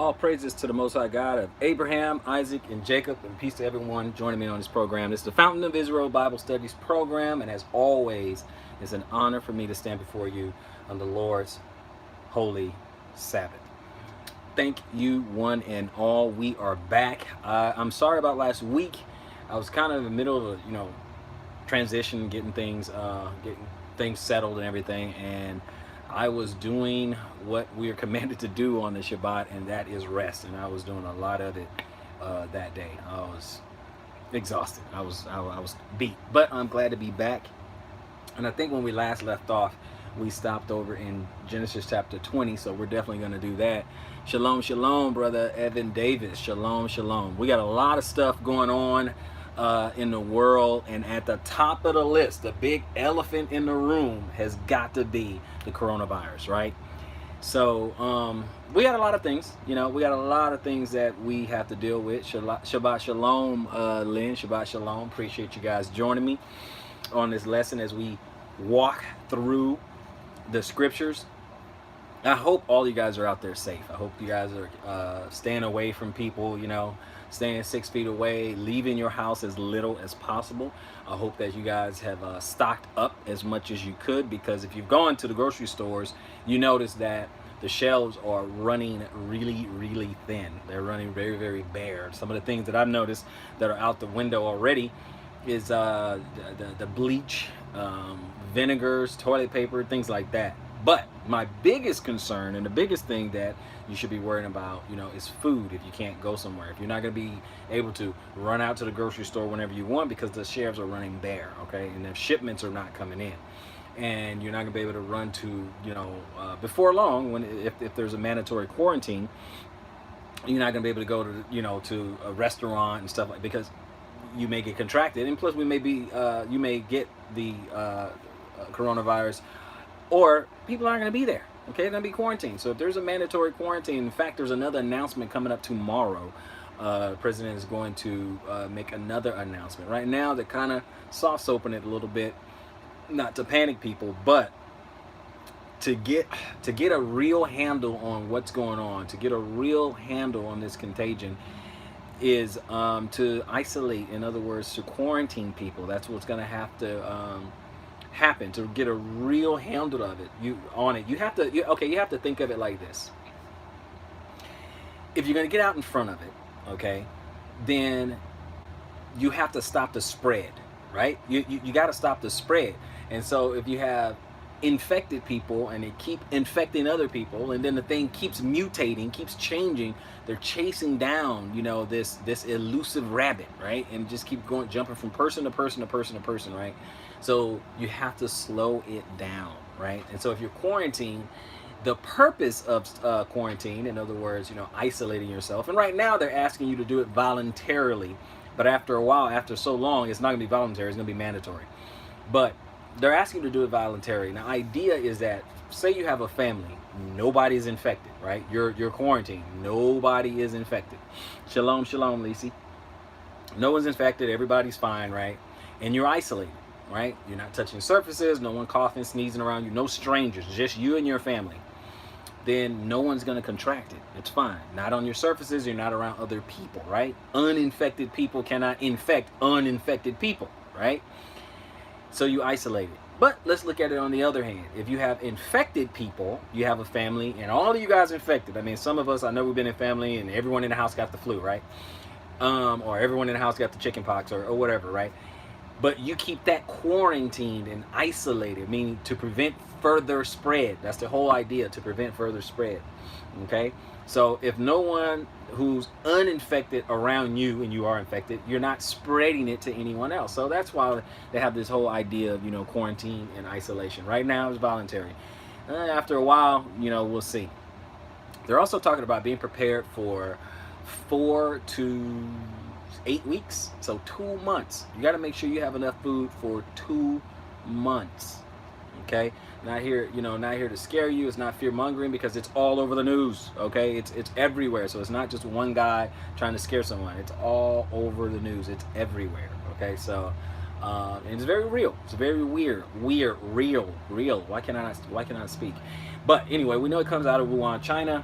All praises to the Most High God of Abraham, Isaac, and Jacob, and peace to everyone joining me on this program. This is the Fountain of Israel Bible Studies program, and as always, it's an honor for me to stand before you on the Lord's holy Sabbath. Thank you, one and all. We are back. I'm sorry about last week. I was kind of in the middle of a, transition, getting things settled and everything, and I was doing what we are commanded to do on the Shabbat, and that is rest. And I was doing a lot of it that day. I was exhausted. I was beat, but I'm glad to be back. And I think when we last left off, we stopped over in Genesis chapter 20, so we're definitely going to do that. Shalom, shalom, brother Evan Davis. Shalom, shalom. We got a lot of stuff going on in the world, and at the top of the list, the big elephant in the room has got to be the coronavirus, right? So we got a lot of things, we got a lot of things that we have to deal with. Shabbat shalom, Lynn. Shabbat shalom. Appreciate you guys joining me on this lesson as we walk through the scriptures. I hope all you guys are out there safe. I hope you guys are staying away from people, staying 6 feet away, leaving your house as little as possible. I hope that you guys have stocked up as much as you could, because if you've gone to the grocery stores, you notice that the shelves are running really, really thin. They're running very, very bare. Some of the things that I've noticed that are out the window already is the bleach, vinegars, toilet paper, things like that. But my biggest concern and the biggest thing that you should be worrying about, is food. If you can't go somewhere, if you're not going to be able to run out to the grocery store whenever you want because the shelves are running bare, okay, and if shipments are not coming in, and you're not going to be able to run to, before long, if there's a mandatory quarantine, you're not going to be able to go to, to a restaurant and stuff like, because you may get contracted, and plus you may get the coronavirus, or people aren't going to be there. Okay, they're going to be quarantined. So if there's a mandatory quarantine, in fact, there's another announcement coming up tomorrow. The president is going to make another announcement. Right now, they're kind of soft open it a little bit, not to panic people, but to get a real handle on what's going on, to get a real handle on this contagion, is to isolate. In other words, to quarantine people. That's what's going to have to happen to get a real handle of it. You have to think of it like this. If you're going to get out in front of it, okay, then you have to stop the spread, right? You got to stop the spread. And so if you have infected people and they keep infecting other people, and then the thing keeps mutating, keeps changing, they're chasing down, this elusive rabbit, right? And just keep jumping from person to person to person to person, right? So you have to slow it down, right? And so if you're quarantined, the purpose of quarantine, in other words, isolating yourself, and right now they're asking you to do it voluntarily, but after a while, after so long, it's not going to be voluntary, it's going to be mandatory. But they're asking you to do it voluntarily. Now, idea is that, say you have a family, nobody's infected, right? You're quarantined, nobody is infected. Shalom, shalom, Lisi. No one's infected, everybody's fine, right? And you're isolated, right? You're not touching surfaces, no one coughing, sneezing around you, no strangers, just you and your family. Then no one's going to contract it. It's fine. Not on your surfaces, you're not around other people, right? Uninfected people cannot infect uninfected people, right? So you isolate it. But let's look at it on the other hand. If you have infected people, you have a family, and all of you guys infected. I mean, some of us, I know we've been in family, and everyone in the house got the flu, right? Or everyone in the house got the chicken pox or whatever, right? But you keep that quarantined and isolated, meaning to prevent further spread. That's the whole idea, to prevent further spread. Okay? So if no one who's uninfected around you and you are infected, you're not spreading it to anyone else. So that's why they have this whole idea of, quarantine and isolation. Right now it's voluntary. After a while, we'll see. They're also talking about being prepared for 4 to 8 weeks, so 2 months. You got to make sure you have enough food for 2 months. Okay, not here to scare you. It's not fear mongering, because it's all over the news. Okay, it's everywhere. So it's not just one guy trying to scare someone. It's all over the news. It's everywhere. Okay, so and it's very real. It's very real. Why can I not speak? But anyway, we know it comes out of Wuhan, China.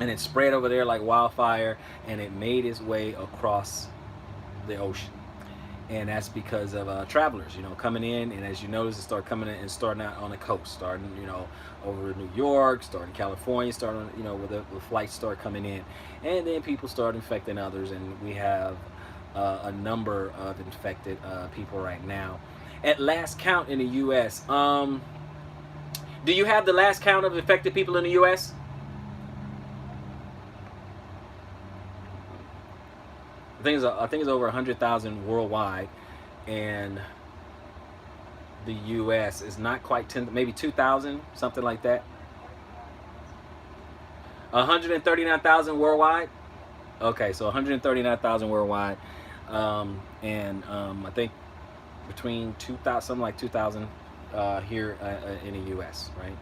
and it spread over there like wildfire, and it made its way across the ocean. And that's because of travelers, coming in. And as you notice, it started coming in and starting out on the coast, starting, over New York, starting California, starting, where the flights start coming in, and then people start infecting others, and we have a number of infected people right now. At last count in the U.S., do you have the last count of infected people in the U.S.? I think it's over 100,000 worldwide, and the U.S. is not quite 10, maybe 2,000, something like that. 139,000 worldwide. Okay, so 139,000 worldwide, I think between 2,000, something like 2,000 here in the U.S. Right,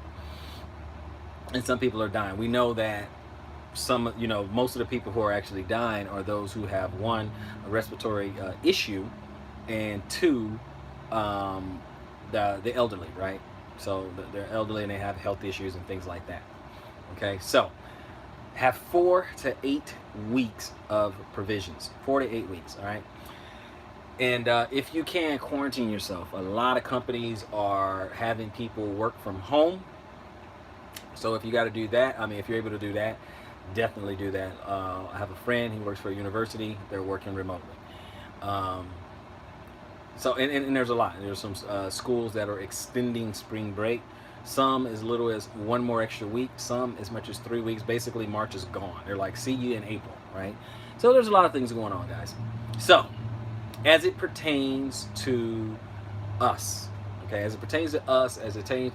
and some people are dying. We know that some, most of the people who are actually dying are those who have, one, a respiratory issue, and two, the elderly, right? So they're elderly and they have health issues and things like that. Okay, so have 4 to 8 weeks of provisions. 4 to 8 weeks, all right? And if you can, quarantine yourself. A lot of companies are having people work from home. So if you got to do that, if you're able to do that, definitely do that. I have a friend, he works for a university, they're working remotely. So there's a lot. There's some schools that are extending spring break. Some as little as 1 more extra week, some as much as 3 weeks. Basically, March is gone. They're like, see you in April, right? So there's a lot of things going on, guys. So as it pertains to us, okay, as it pertains to us, as it pertains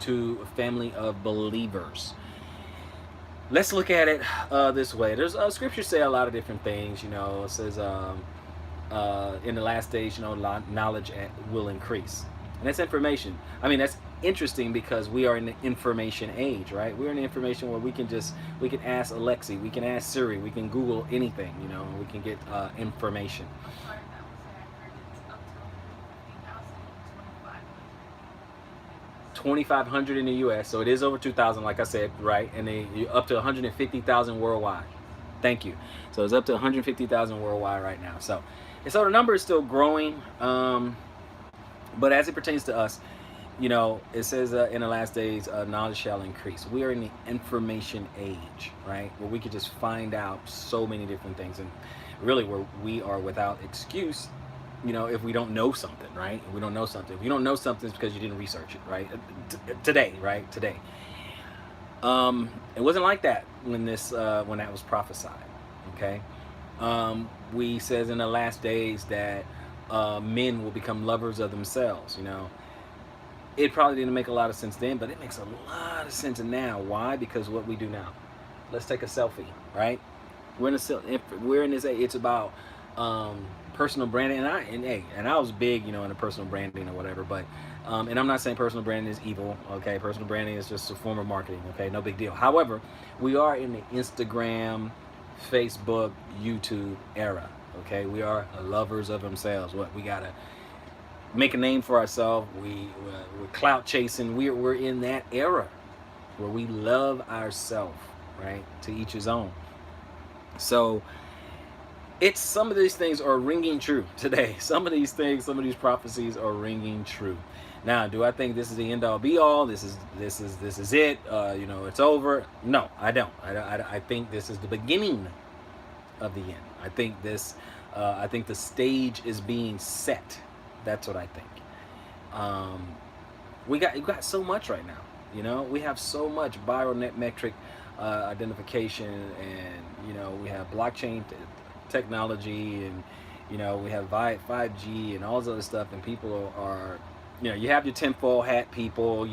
to a family of believers, let's look at it this way. There's scriptures say a lot of different things. It says in the last days, knowledge will increase, and that's information. That's interesting because we are in the information age, right? We're in the information where we can ask Alexa, we can ask Siri, we can Google anything, we can get information. 2,500 in the U.S., so it is over 2,000, like I said, right? And then up to 150,000 worldwide. Thank you. So it's up to 150,000 worldwide right now. So the number is still growing, but as it pertains to us, it says in the last days, knowledge shall increase. We are in the information age, right? Where we could just find out so many different things, and really where we are without excuse. If we don't know something, right? If we don't know something. If you don't know something, it's because you didn't research it, right? Today, right? Today. It wasn't like that when that was prophesied, okay? We says in the last days that men will become lovers of themselves, It probably didn't make a lot of sense then, but it makes a lot of sense now. Why? Because what we do now. Let's take a selfie, right? We're in this age. It's about personal branding, and I was big, in the personal branding or whatever, but and I'm not saying personal branding is evil, okay? Personal branding is just a form of marketing, okay? No big deal. However, we are in the Instagram, Facebook, YouTube era, okay? We are lovers of themselves. We gotta make a name for ourselves. We're clout chasing. We're in that era where we love ourselves, right? To each his own. So some of these things are ringing true today. Some of these prophecies are ringing true. Now, do I think this is the end all be all? This is it. It's over. No, I don't. I think this is the beginning of the end. I think the stage is being set. That's what I think. We got so much right now. We have so much biometric identification, and we have blockchain technology, and we have 5G and all this other stuff, and people are you have your tinfoil hat people, and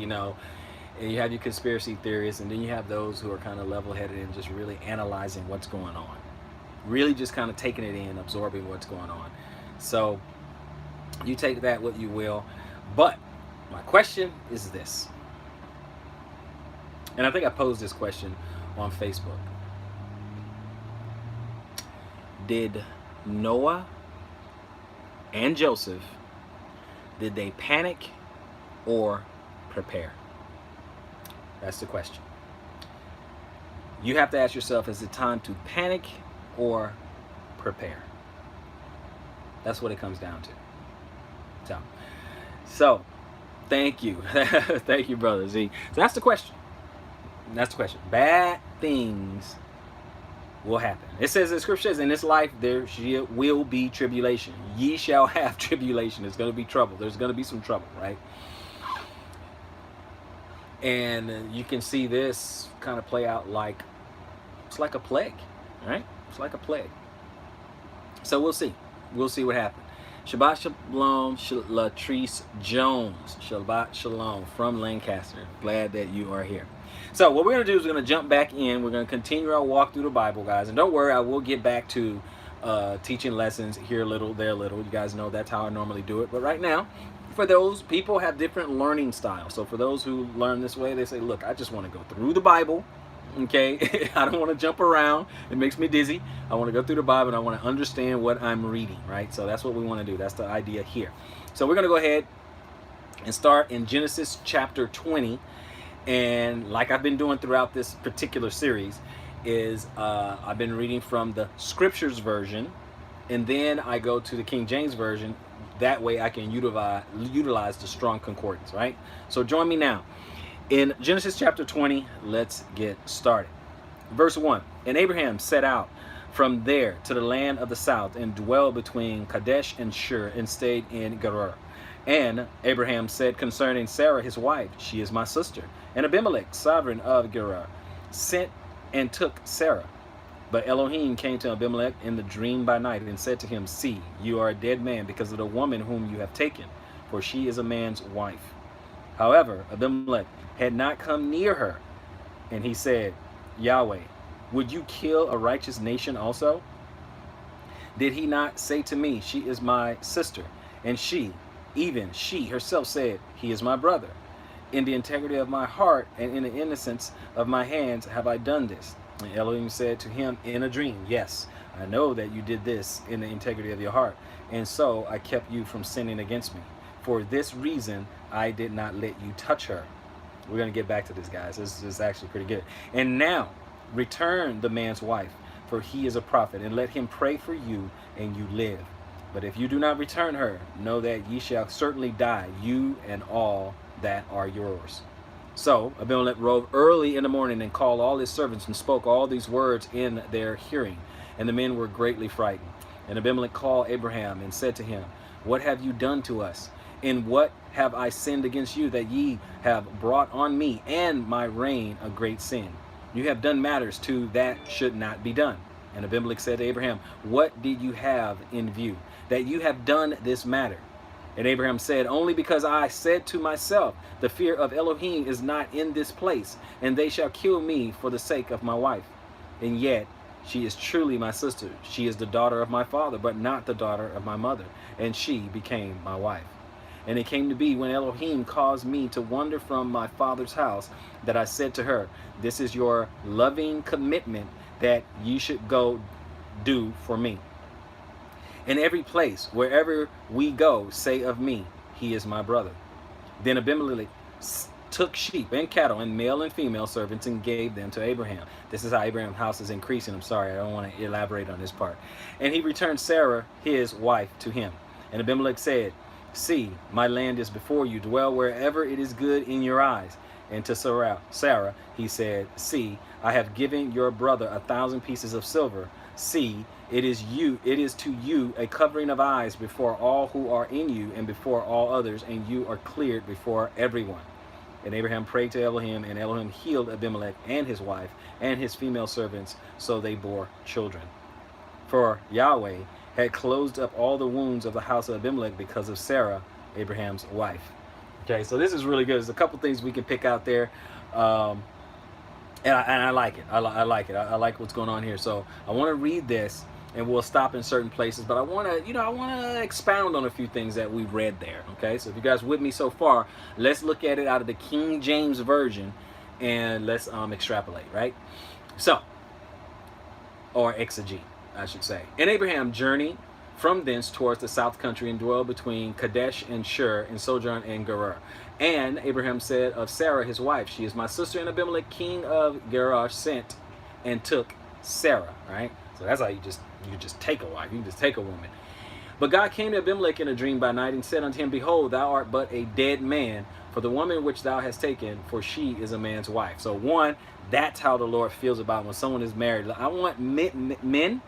you have your conspiracy theorists, and then you have those who are kind of level-headed and just really analyzing what's going on, really just kind of taking it in, absorbing what's going on. So you take that what you will, but my question is this, and I think I posed this question on Facebook. Did Noah and Joseph, did they panic or prepare? That's the question. You have to ask yourself, is it time to panic or prepare? That's what it comes down to. So thank you. Thank you, brother Z. So that's the question. That's the question. Bad things will happen. It says in scriptures, in this life there will be tribulation. Ye shall have tribulation. There's going to be trouble. There's going to be some trouble, right? And you can see this kind of play out like, it's like a plague, right? It's like a plague. So we'll see. We'll see what happens. Shabbat Shalom, Latrice Jones. Shabbat Shalom from Lancaster. Glad that you are here. So what we're going to do is we're going to jump back in. We're going to continue our walk through the Bible, guys. And don't worry, I will get back to teaching lessons here a little, there a little. You guys know that's how I normally do it. But right now, for those people have different learning styles. So for those who learn this way, they say, look, I just want to go through the Bible. Okay, I don't want to jump around. It makes me dizzy. I want to go through the Bible and I want to understand what I'm reading, right? So that's what we want to do. That's the idea here. So we're going to go ahead and start in Genesis chapter 20. And like I've been doing throughout this particular series is I've been reading from the Scriptures version, and then I go to the King James version. That way I can utilize the Strong Concordance, right? So join me now. In Genesis chapter 20, let's get started. Verse 1, and Abraham set out from there to the land of the south and dwelled between Kadesh and Shur and stayed in Gerar. And Abraham said concerning Sarah his wife, she is my sister. And Abimelech, sovereign of Gerar, sent and took Sarah. But Elohim came to Abimelech in the dream by night and said to him, see, you are a dead man because of the woman whom you have taken, for she is a man's wife. However, Abimelech had not come near her. And he said, Yahweh, would you kill a righteous nation also? Did he not say to me, she is my sister? And she, even she herself said, he is my brother. In the integrity of my heart and in the innocence of my hands have I done this. And Elohim said to him in a dream, yes, I know that you did this in the integrity of your heart. And so I kept you from sinning against me. For this reason, I did not let you touch her. We're going to get back to this, guys. This is actually pretty good. And now, return the man's wife, for he is a prophet, and let him pray for you, and you live. But if you do not return her, know that ye shall certainly die, you and all that are yours. So Abimelech rose early in the morning and called all his servants and spoke all these words in their hearing. And the men were greatly frightened. And Abimelech called Abraham and said to him, what have you done to us? In what have I sinned against you, that ye have brought on me and my reign a great sin? You have done matters too that should not be done. And Abimelech said to Abraham, what did you have in view, that you have done this matter? And Abraham said, only because I said to myself, the fear of Elohim is not in this place, and they shall kill me for the sake of my wife. And yet she is truly my sister. She is the daughter of my father, but not the daughter of my mother. And she became my wife. And it came to be when Elohim caused me to wander from my father's house, that I said to her, this is your loving commitment that you should go do for me. In every place, wherever we go, say of me, he is my brother. Then Abimelech took sheep and cattle and male and female servants and gave them to Abraham. This is how Abraham's house is increasing. I'm sorry, I don't want to elaborate on this part. And he returned Sarah, his wife, to him. And Abimelech said, see, my land is before you. Dwell wherever it is good in your eyes. And to Sarah, he said, see, I have given your brother 1,000 pieces of silver. See, it is to you a covering of eyes before all who are in you and before all others, and you are cleared before everyone. And Abraham prayed to Elohim, and Elohim healed Abimelech and his wife and his female servants, so they bore children. For Yahweh had closed up all the wounds of the house of Abimelech because of Sarah, Abraham's wife. Okay, so this is really good. There's a couple things we can pick out there. And I like it. I like it. I like what's going on here. So I want to read this, and we'll stop in certain places. But I want to, expound on a few things that we've read there. Okay, so if you guys with me so far, let's look at it out of the King James Version, and let's extrapolate, right? So, or exegete, I should say. And Abraham journeyed from thence towards the south country and dwelled between Kadesh and Shur and sojourned in Gerar. And Abraham said of Sarah his wife, she is my sister. And Abimelech king of Gerar sent and took Sarah, right? So that's how you just take a wife. You can just take a woman. But God came to Abimelech in a dream by night and said unto him, Behold, thou art but a dead man, for the woman which thou hast taken, for she is a man's wife. So one, that's how the Lord feels about when someone is married. I want men,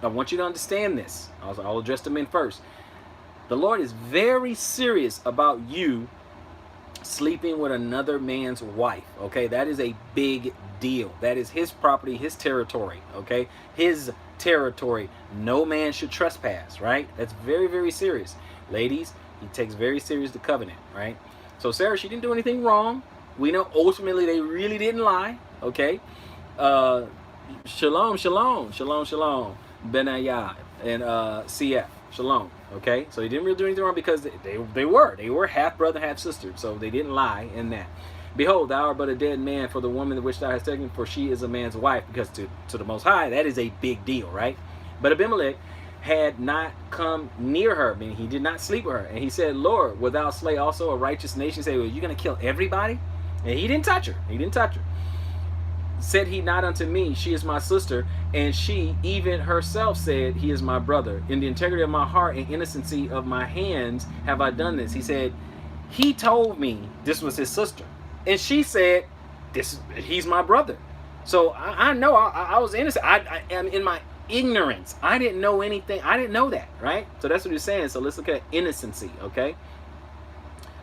I want you to understand this. I'll address the men first. The Lord is very serious about you sleeping with another man's wife. Okay, that is a big deal. That is his property, his territory. Okay, his territory. No man should trespass, right? That's very, very serious. Ladies, he takes very serious the covenant, right? So Sarah, she didn't do anything wrong. We know ultimately they really didn't lie. Okay, shalom, shalom, shalom, shalom, Benayah and CF, shalom. Okay, so he didn't really do anything wrong because they were half brother, half sister, so they didn't lie in that. Behold, thou art but a dead man for the woman which thou hast taken, for she is a man's wife. Because to the Most High, that is a big deal, right? But Abimelech had not come near her, meaning he did not sleep with her. And he said, Lord, wilt thou slay also a righteous nation? Say, well, you're going to kill everybody? And he didn't touch her. He didn't touch her. Said he not unto me, she is my sister, and she even herself said, he is my brother. In the integrity of my heart and innocency of my hands have I done this. He said, he told me this was his sister. And she said, he's my brother. So I know I was innocent. I am in my ignorance. I didn't know anything. I didn't know that, right? So that's what he's saying. So let's look at innocency, okay?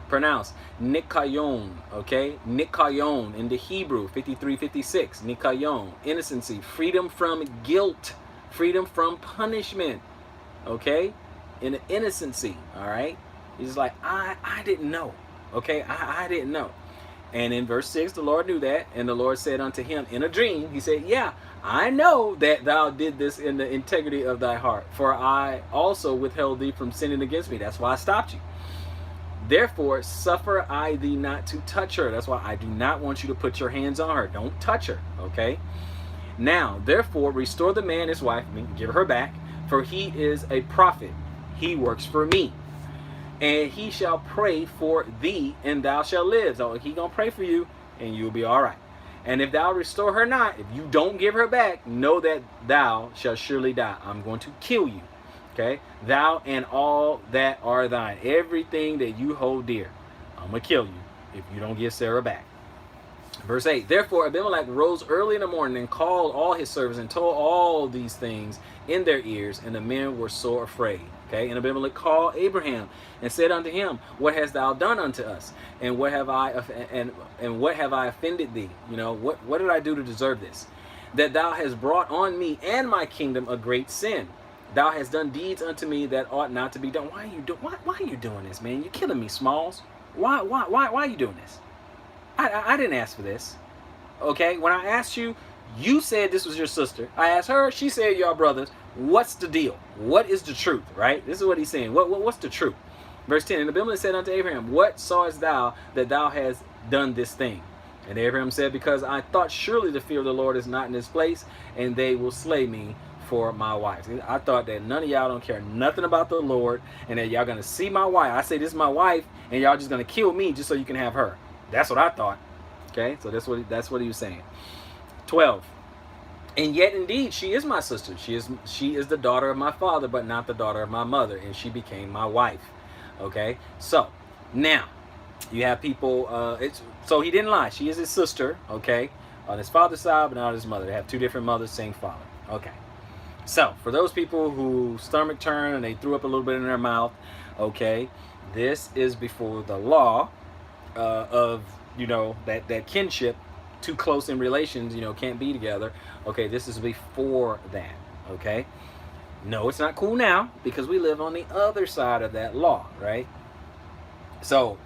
Pronounced nikayon, okay? Nikayon in the Hebrew, 53:56. Nikayon, innocency, freedom from guilt, freedom from punishment, okay? In the innocency, all right? He's like, I didn't know, okay? I didn't know. And in verse 6, the Lord knew that, and the Lord said unto him in a dream, he said, yeah, I know that thou did this in the integrity of thy heart, for I also withheld thee from sinning against me. That's why I stopped you. Therefore, suffer I thee not to touch her. That's why I do not want you to put your hands on her. Don't touch her, okay? Now, therefore, restore the man his wife, give her back, for he is a prophet. He works for me. And he shall pray for thee, and thou shalt live. So he gonna pray for you, and you'll be all right. And if thou restore her not, if you don't give her back, know that thou shalt surely die. I'm going to kill you. Okay, thou and all that are thine, everything that you hold dear, I'm gonna kill you if you don't give Sarah back. Verse 8, therefore Abimelech rose early in the morning and called all his servants and told all these things in their ears, and the men were sore afraid. Okay, and Abimelech called Abraham and said unto him, what hast thou done unto us? And what have I what have I offended thee? You know, what did I do to deserve this? That thou hast brought on me and my kingdom a great sin. Thou hast done deeds unto me that ought not to be done. Why are you doing this, man? You're killing me, Smalls. Why are you doing this? I didn't ask for this. Okay, when I asked you, you said this was your sister. I asked her, she said y'all brothers. What's the deal? What is the truth, right? This is what he's saying. What's the truth? Verse 10, and Abimelech said unto Abraham, what sawest thou that thou hast done this thing? And Abraham said, because I thought surely the fear of the Lord is not in this place, and they will slay me for my wife. I thought that none of y'all don't care nothing about the Lord, and that y'all gonna see my wife. I say this is my wife, and y'all just gonna kill me just so you can have her. That's what I thought. Okay, so that's what he was saying. 12. And yet indeed she is my sister. She is the daughter of my father, but not the daughter of my mother, and she became my wife. Okay, so now you have people. So he didn't lie. She is his sister. Okay, on his father's side, but not on his mother. They have two different mothers, same father. Okay. So, for those people who stomach turn and they threw up a little bit in their mouth, okay, this is before the law of, you know, that kinship, too close in relations, you know, can't be together. Okay, this is before that, okay? No, it's not cool now because we live on the other side of that law, right? So,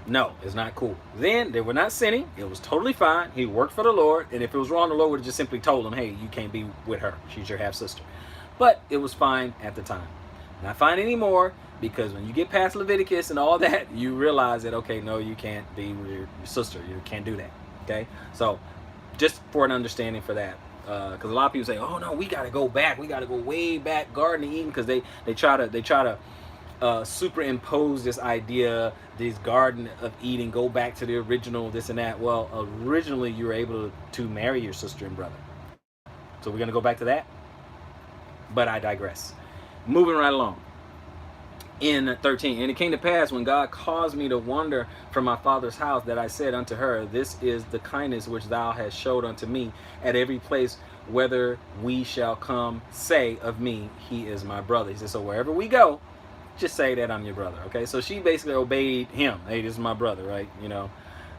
no, it's not cool. Then they were not sinning. It was totally fine. He worked for the Lord. And if it was wrong, the Lord would have just simply told him, hey, you can't be with her. She's your half-sister. But it was fine at the time. Not fine anymore, because when you get past Leviticus and all that, you realize that, okay, no, you can't be with your sister. You can't do that. Okay? So just for an understanding for that. Because a lot of people say, oh, no, we got to go back. We got to go way back, Garden of Eden, because they try to superimpose this idea, this Garden of Eden, go back to the original, this and that. Well, originally you were able to marry your sister and brother. So we're going to go back to that. But I digress. Moving right along. In 13, and it came to pass when God caused me to wander from my father's house that I said unto her, this is the kindness which thou hast showed unto me at every place whether we shall come, say of me, he is my brother. He said, so wherever we go, just say that I'm your brother. Okay, so she basically obeyed him. Hey, this is my brother, right? You know,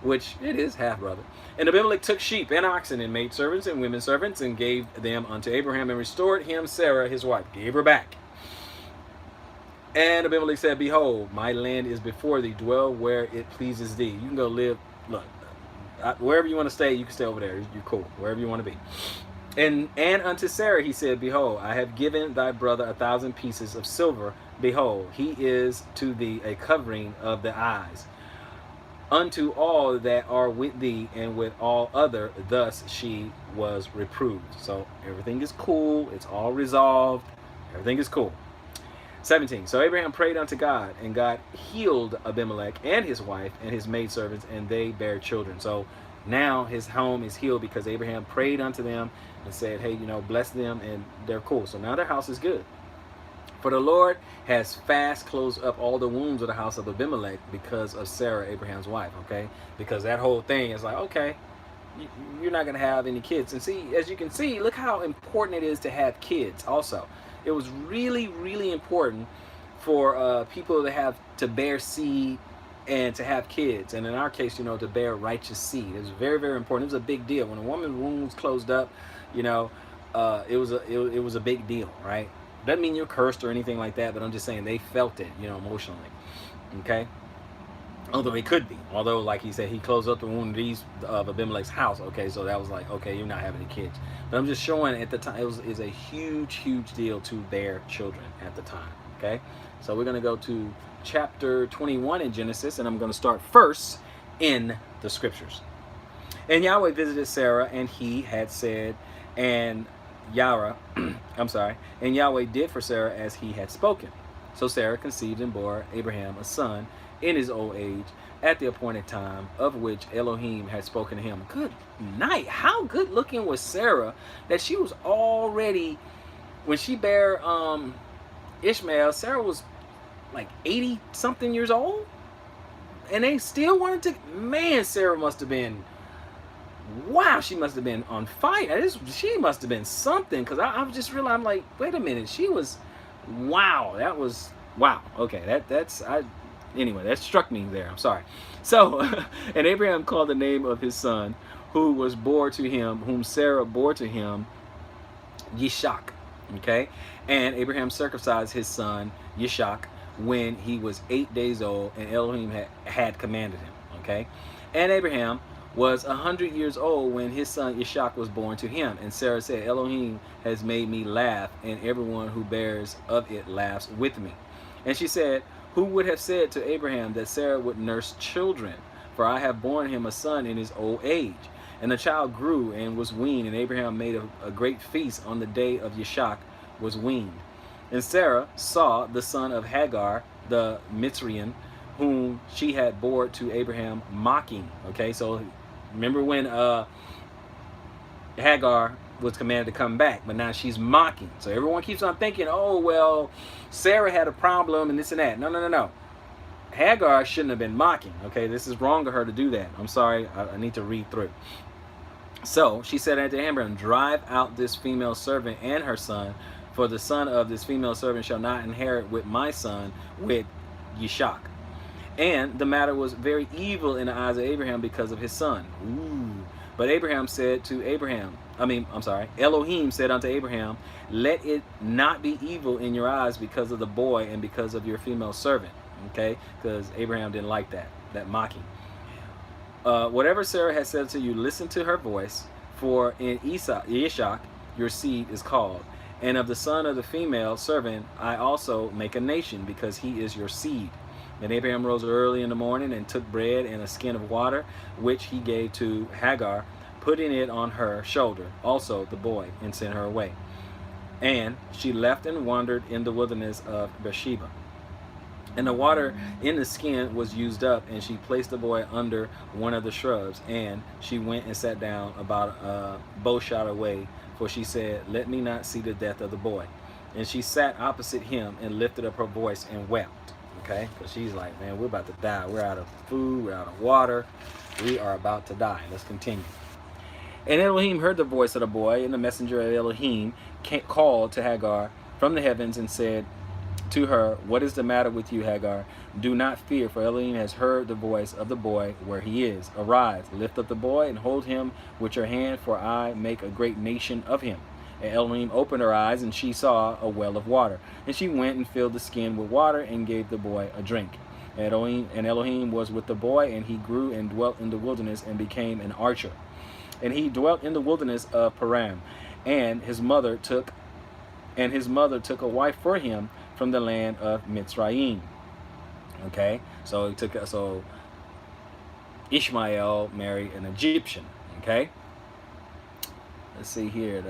which it is half brother. And Abimelech took sheep and oxen and maid servants and women servants and gave them unto Abraham and restored him Sarah his wife, gave her back. And Abimelech said, behold, my land is before thee, dwell where it pleases thee. You can go live, look, wherever you want to stay, you can stay over there. You're cool, wherever you want to be. And unto Sarah he said, behold, I have given thy brother 1,000 pieces of silver. Behold, he is to thee a covering of the eyes. Unto all that are with thee and with all other, thus she was reproved. So everything is cool. It's all resolved. Everything is cool. 17. So Abraham prayed unto God, and God healed Abimelech and his wife and his maidservants, and they bare children. So now his home is healed because Abraham prayed unto them and said, hey, you know, bless them, and they're cool. So now their house is good. For the Lord has fast closed up all the wounds of the house of Abimelech because of Sarah, Abraham's wife, okay? Because that whole thing is like, okay, you're not going to have any kids. And see, as you can see, look how important it is to have kids also. It was really, really important for people to have to bear seed and to have kids. And in our case, you know, to bear righteous seed. It was very, very important. It was a big deal. When a woman's womb was closed up, you know, it was a big deal, right? Doesn't mean you're cursed or anything like that, but I'm just saying they felt it, you know, emotionally. Okay? Although it could be. Although, like he said, he closed up the wound of Abimelech's house. Okay, so that was like, okay, you're not having any kids. But I'm just showing at the time, it was a huge, huge deal to bear children at the time. Okay? So we're going to go to chapter 21 in Genesis, and I'm going to start first in the scriptures. And Yahweh visited Sarah, and he had said, and Yahweh did for Sarah as he had spoken. So Sarah conceived and bore Abraham a son in his old age at the appointed time of which Elohim had spoken to him. Good night. How good looking was Sarah that she was already, when she bare Ishmael, Sarah was like 80 something years old, and they still wanted to, man, Sarah must have been, wow, she must have been on fire. She must have been something, because I was just realizing, I'm like, wait a minute, she was, wow, that was, wow. Okay, anyway, that struck me there. I'm sorry. So, and Abraham called the name of his son, who was born to him, whom Sarah bore to him, Yishak. Okay, and Abraham circumcised his son Yishak when he was 8 days old, and Elohim had commanded him. Okay, and Abraham was 100 years old when his son Yishak was born to him. And Sarah said, Elohim has made me laugh, and everyone who bears of it laughs with me. And she said, who would have said to Abraham that Sarah would nurse children? For I have borne him a son in his old age. And the child grew and was weaned, and Abraham made a great feast on the day of Yishak was weaned. And Sarah saw the son of Hagar, the Mitzrian, whom she had bore to Abraham, mocking. Okay, so remember when Hagar was commanded to come back, but now she's mocking. So everyone keeps on thinking, oh, well, Sarah had a problem and this and that. No. Hagar shouldn't have been mocking. Okay, this is wrong of her to do that. I'm sorry, I need to read through. So she said unto Abraham, drive out this female servant and her son, for the son of this female servant shall not inherit with my son, with Yishak. And the matter was very evil in the eyes of Abraham because of his son. Ooh. But Abraham said to Elohim said unto Abraham, let it not be evil in your eyes because of the boy and because of your female servant. Okay, because Abraham didn't like that mocking. Whatever Sarah has said to you, listen to her voice, for in Yishak your seed is called. And of the son of the female servant I also make a nation, because he is your seed. And Abraham rose early in the morning and took bread and a skin of water, which he gave to Hagar, putting it on her shoulder, also the boy, and sent her away. And she left and wandered in the wilderness of Beersheba. And the water in the skin was used up, and she placed the boy under one of the shrubs, and she went and sat down about a bow shot away for she said, let me not see the death of the boy. And she sat opposite him and lifted up her voice and wept. Okay, because she's like, man, we're about to die. We're out of food, we're out of water, we are about to die. Let's continue. And Elohim heard the voice of the boy, and the messenger of Elohim called to Hagar from the heavens and said to her, what is the matter with you, Hagar? Do not fear, for Elohim has heard the voice of the boy where he is. Arise, lift up the boy, and hold him with your hand, for I make a great nation of him. And Elohim opened her eyes, and she saw a well of water. And she went and filled the skin with water and gave the boy a drink. And Elohim was with the boy, and he grew and dwelt in the wilderness and became an archer. And he dwelt in the wilderness of Paran. And his mother took a wife for him from the land of Mitzrayim. Okay, so Ishmael married an Egyptian. Okay, let's see here.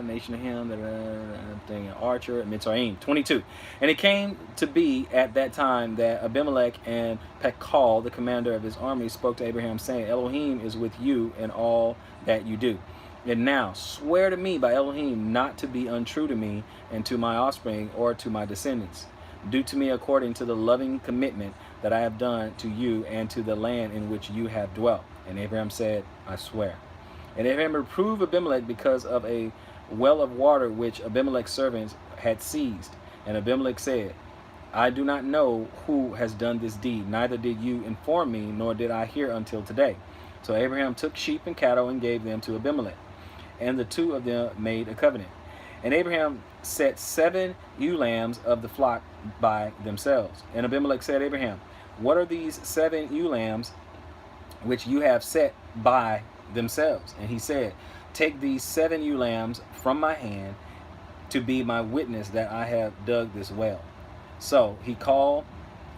Nation of him. Thing archer Mitzrayim. 22. And it came to be at that time that Abimelech and Pekal, the commander of his army, spoke to Abraham, saying, Elohim is with you in all that you do. And now swear to me by Elohim not to be untrue to me and to my offspring or to my descendants. Do to me according to the loving commitment that I have done to you and to the land in which you have dwelt. And Abraham said, I swear. And Abraham reproved Abimelech because of a well of water which Abimelech's servants had seized. And Abimelech said, I do not know who has done this deed, neither did you inform me, nor did I hear until today. So Abraham took sheep and cattle and gave them to Abimelech. And the two of them made a covenant. And Abraham set 7 ewe lambs of the flock by themselves. And Abimelech said, Abraham, what are these 7 ewe lambs which you have set by themselves? And he said, take these 7 ewe lambs from my hand to be my witness that I have dug this well. So he called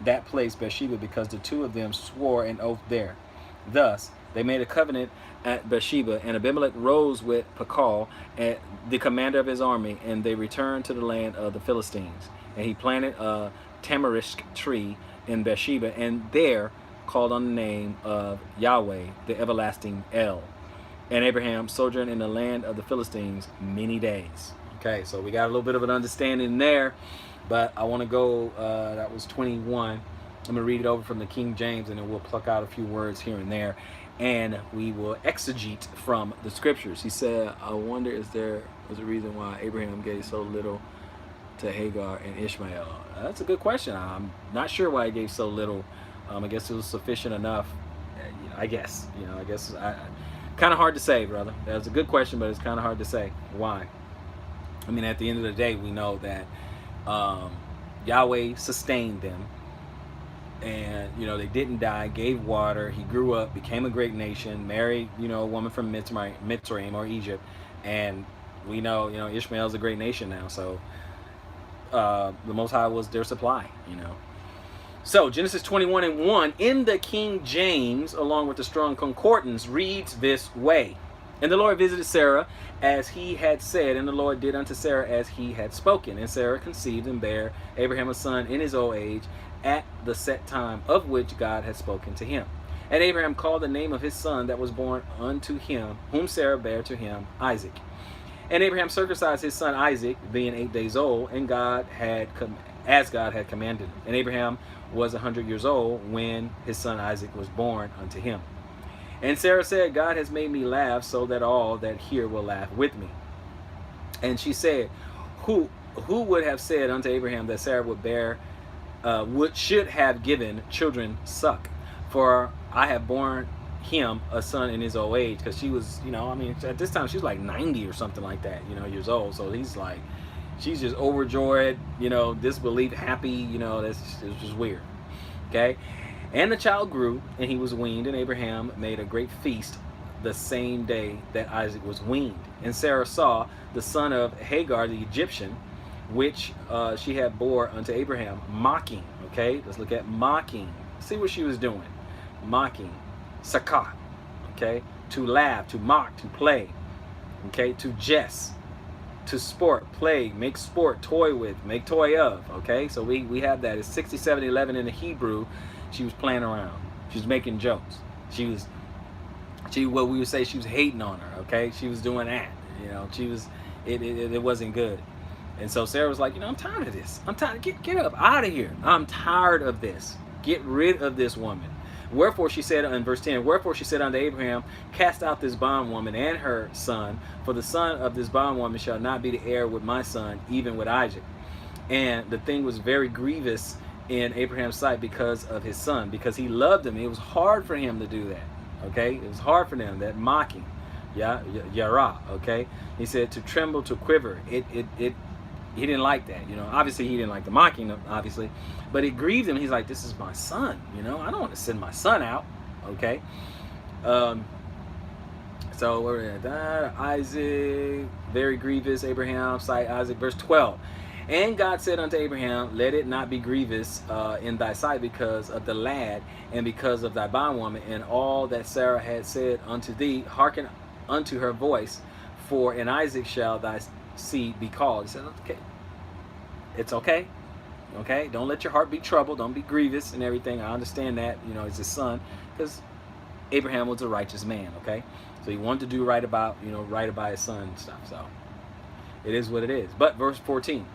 that place Beersheba, because the two of them swore an oath there. Thus they made a covenant at Beersheba, and Abimelech rose with Pekal, the commander of his army, and they returned to the land of the Philistines. And he planted a tamarisk tree in Beersheba, and there called on the name of Yahweh, the everlasting El. And Abraham sojourned in the land of the Philistines many days. Okay, so we got a little bit of an understanding there, but I want to go, that was 21. I'm going to read it over from the King James, and then we'll pluck out a few words here and there, and we will exegete from the scriptures. He said, I wonder if there was a reason why Abraham gave so little to Hagar and Ishmael. That's a good question. I'm not sure why he gave so little. I guess it was sufficient enough. I guess kind of hard to say, brother. That's a good question, but it's kind of hard to say why. I mean, at the end of the day, we know that Yahweh sustained them. And, they didn't die, gave water. He grew up, became a great nation, married, a woman from Mitzrayim or Egypt. And we know, Ishmael's a great nation now. So the Most High was their supply, So Genesis 21:1 in the King James, along with the Strong Concordance, reads this way. And the Lord visited Sarah as he had said, and the Lord did unto Sarah as he had spoken. And Sarah conceived and bare Abraham a son in his old age, at the set time of which God had spoken to him. And Abraham called the name of his son that was born unto him, whom Sarah bare to him, Isaac. And Abraham circumcised his son Isaac, being 8 days old, and as God had commanded him. And Abraham was 100 years old when his son Isaac was born unto him. And Sarah said, God has made me laugh, so that all that hear will laugh with me. And she said, Who would have said unto Abraham that Sarah should have given children suck? For I have borne him a son in his old age. Because she was, at this time she was like 90 or something like that, years old. So he's like, she's just overjoyed, disbelief, happy, it's just weird. Okay. And the child grew, and he was weaned, and Abraham made a great feast the same day that Isaac was weaned. And Sarah saw the son of Hagar the Egyptian, which she had bore unto Abraham, mocking. Okay, let's look at mocking. See what she was doing. Mocking. Sakah. Okay, to laugh, to mock, to play. Okay, to jest, to sport, play, make sport, toy with, make toy of. Okay, so we have that. It's 67:11 in the Hebrew. She was playing around. She was making jokes. What we would say, she was hating on her. Okay, she was doing that. You know, she was, it wasn't good. And so Sarah was like, you know, I'm tired of this. I'm tired. Get up out of here. I'm tired of this. Get rid of this woman. Wherefore she said in verse 10, wherefore she said unto Abraham, cast out this bondwoman and her son, for the son of this bondwoman shall not be the heir with my son, even with Isaac. And the thing was very grievous in Abraham's sight because of his son, because he loved him. It was hard for him to do that. Okay, it was hard for them, that mocking. Yeah, yara. Okay, he said to tremble, to quiver. He didn't like that, you know. Obviously, he didn't like the mocking, obviously, but it grieved him. He's like, this is my son, you know. I don't want to send my son out, okay. So we're at that. Isaac, very grievous. Abraham sight Isaac. Verse 12. And God said unto Abraham, let it not be grievous in thy sight because of the lad and because of thy bondwoman, and all that Sarah had said unto thee, hearken unto her voice, for in Isaac shall thy seed be called. He said, okay, it's okay. Okay, don't let your heart be troubled. Don't be grievous and everything. I understand that, you know, it's his son, because Abraham was a righteous man. Okay, so he wanted to do right about, you know, right about his son and stuff. So it is what it is. But verse 14.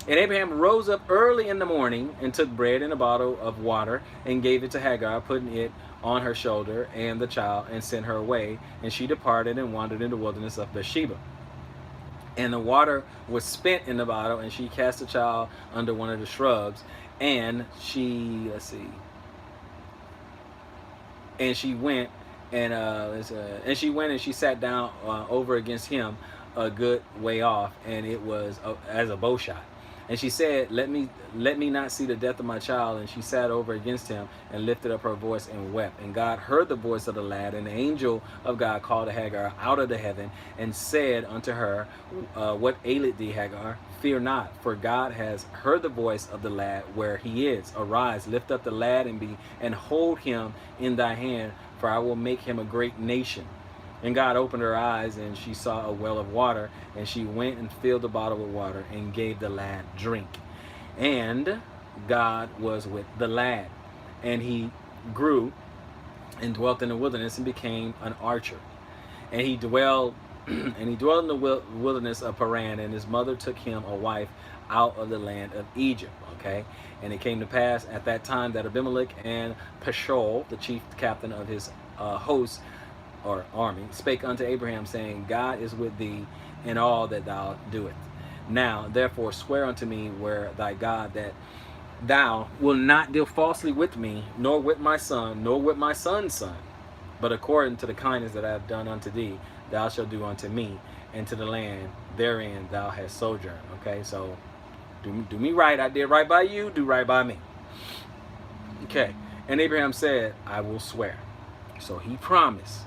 And Abraham rose up early in the morning and took bread and a bottle of water and gave it to Hagar, putting it on her shoulder and the child, and sent her away. And she departed and wandered in the wilderness of Beersheba. And the water was spent in the bottle, and she cast the child under one of the shrubs. And she, let's see, and she went and she sat down over against him a good way off, and it was as a bow shot. And she said, let me not see the death of my child. And she sat over against him and lifted up her voice and wept. And God heard the voice of the lad, and the angel of God called to Hagar out of the heaven and said unto her, what aileth thee, Hagar? Fear not, for God has heard the voice of the lad where he is. Arise, lift up the lad and hold him in thy hand, for I will make him a great nation. And God opened her eyes, and she saw a well of water, and she went and filled the bottle with water and gave the lad drink. And God was with the lad, and he grew and dwelt in the wilderness and became an archer. And he dwelled in the wilderness of Paran, and his mother took him a wife out of the land of Egypt. Okay, and it came to pass at that time that Abimelech and Pashol, the chief captain of his hosts, or army, spake unto Abraham, saying, God is with thee in all that thou doest. Now therefore swear unto me where thy God, that thou wilt not deal falsely with me, nor with my son, nor with my son's son, but according to the kindness that I have done unto thee, thou shalt do unto me, and to the land therein thou hast sojourned. Okay, so do me right. I did right by you, do right by me. Okay, and Abraham said, I will swear. So he promised.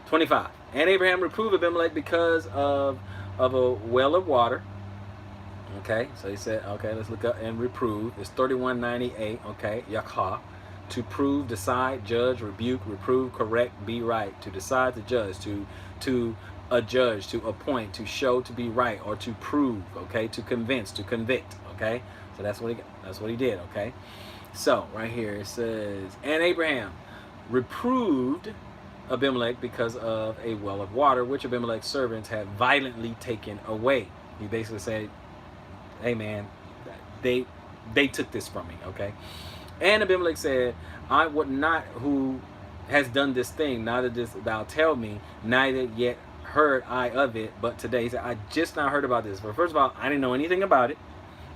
25. And Abraham reproved Abimelech because of a well of water. Okay, so he said, okay, let's look up and reprove. It's 3198. Okay, yakha, to prove, decide, judge, rebuke, reprove, correct, be right, to decide, to judge, to adjudge, to appoint, to show, to be right, or to prove. Okay, to convince, to convict. Okay, so that's what he did. Okay, so right here it says, and Abraham reproved Abimelech because of a well of water which Abimelech's servants had violently taken away. He basically said, hey man, they took this from me. Okay, and Abimelech said, I would not who has done this thing, neither didst thou tell me, neither yet heard I of it, but today. He said, I just now heard about this. But first of all, I didn't know anything about it.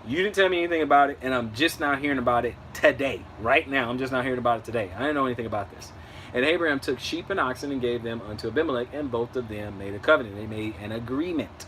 You didn't tell me anything about it, and I'm just now hearing about it today. Right now, I'm just now hearing about it today. I didn't know anything about this. And Abraham took sheep and oxen and gave them unto Abimelech, and both of them made a covenant. They made an agreement.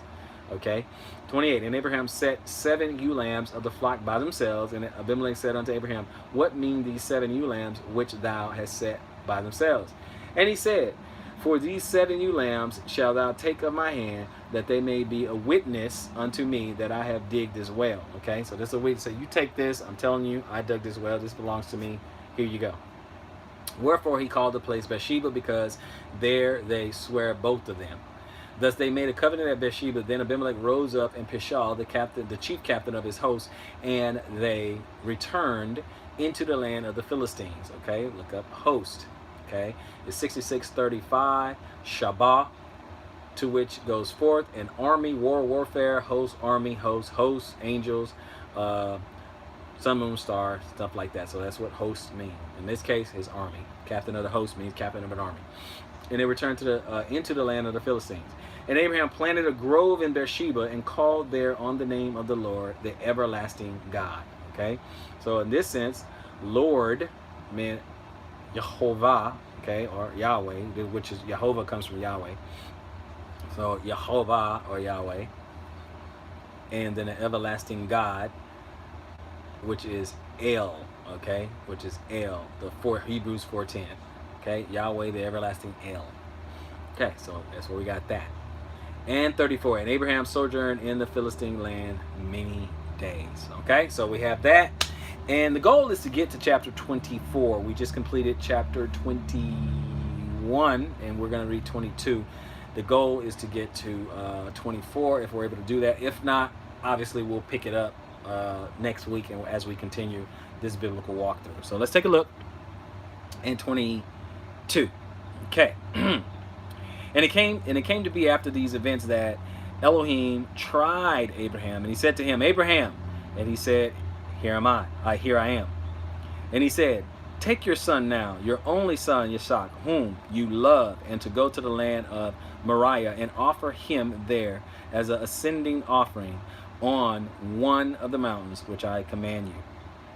Okay, 28. And Abraham set 7 ewe lambs of the flock by themselves. And Abimelech said unto Abraham, what mean these 7 ewe lambs which thou hast set by themselves? And he said, for these 7 ewe lambs shall thou take of my hand, that they may be a witness unto me that I have digged this well. Okay, so this is a witness. So you take this, I'm telling you, I dug this well, this belongs to me, here you go. Wherefore he called the place Beersheba, because there they swear both of them. Thus they made a covenant at Beersheba. Then Abimelech rose up, and Pishal, the chief captain of his host, and they returned into the land of the Philistines. Okay, look up host. Okay, it's 6635 Shabbat. to which goes forth an army, warfare, host, army, hosts, angels, sun, moon, star, stuff like that. So that's what hosts mean. In this case, his army. Captain of the host means captain of an army. And they returned to the into the land of the Philistines. And Abraham planted a grove in Beersheba and called there on the name of the Lord, the everlasting God. Okay, so in this sense, Lord meant Jehovah, okay, or Yahweh, which is Jehovah comes from Yahweh. So Jehovah or Yahweh, and then the everlasting God, which is El, okay, which is El, Hebrews 4:10, okay, Yahweh the everlasting El. Okay, so that's where we got that. And 34, and Abraham sojourned in the Philistine land many days. Okay, so we have that. And the goal is to get to chapter 24. We just completed chapter 21, and we're going to read 22. The goal is to get to 24 if we're able to do that. If not, obviously we'll pick it up next week and as we continue this biblical walkthrough. So let's take a look in 22. Okay. And it came to be after these events that Elohim tried Abraham, and he said to him, Abraham, and he said, here am I. Here I am. And he said, take your son now, your only son Yitzhak, whom you love, and to go to the land of Moriah and offer him there as an ascending offering on one of the mountains which I command you.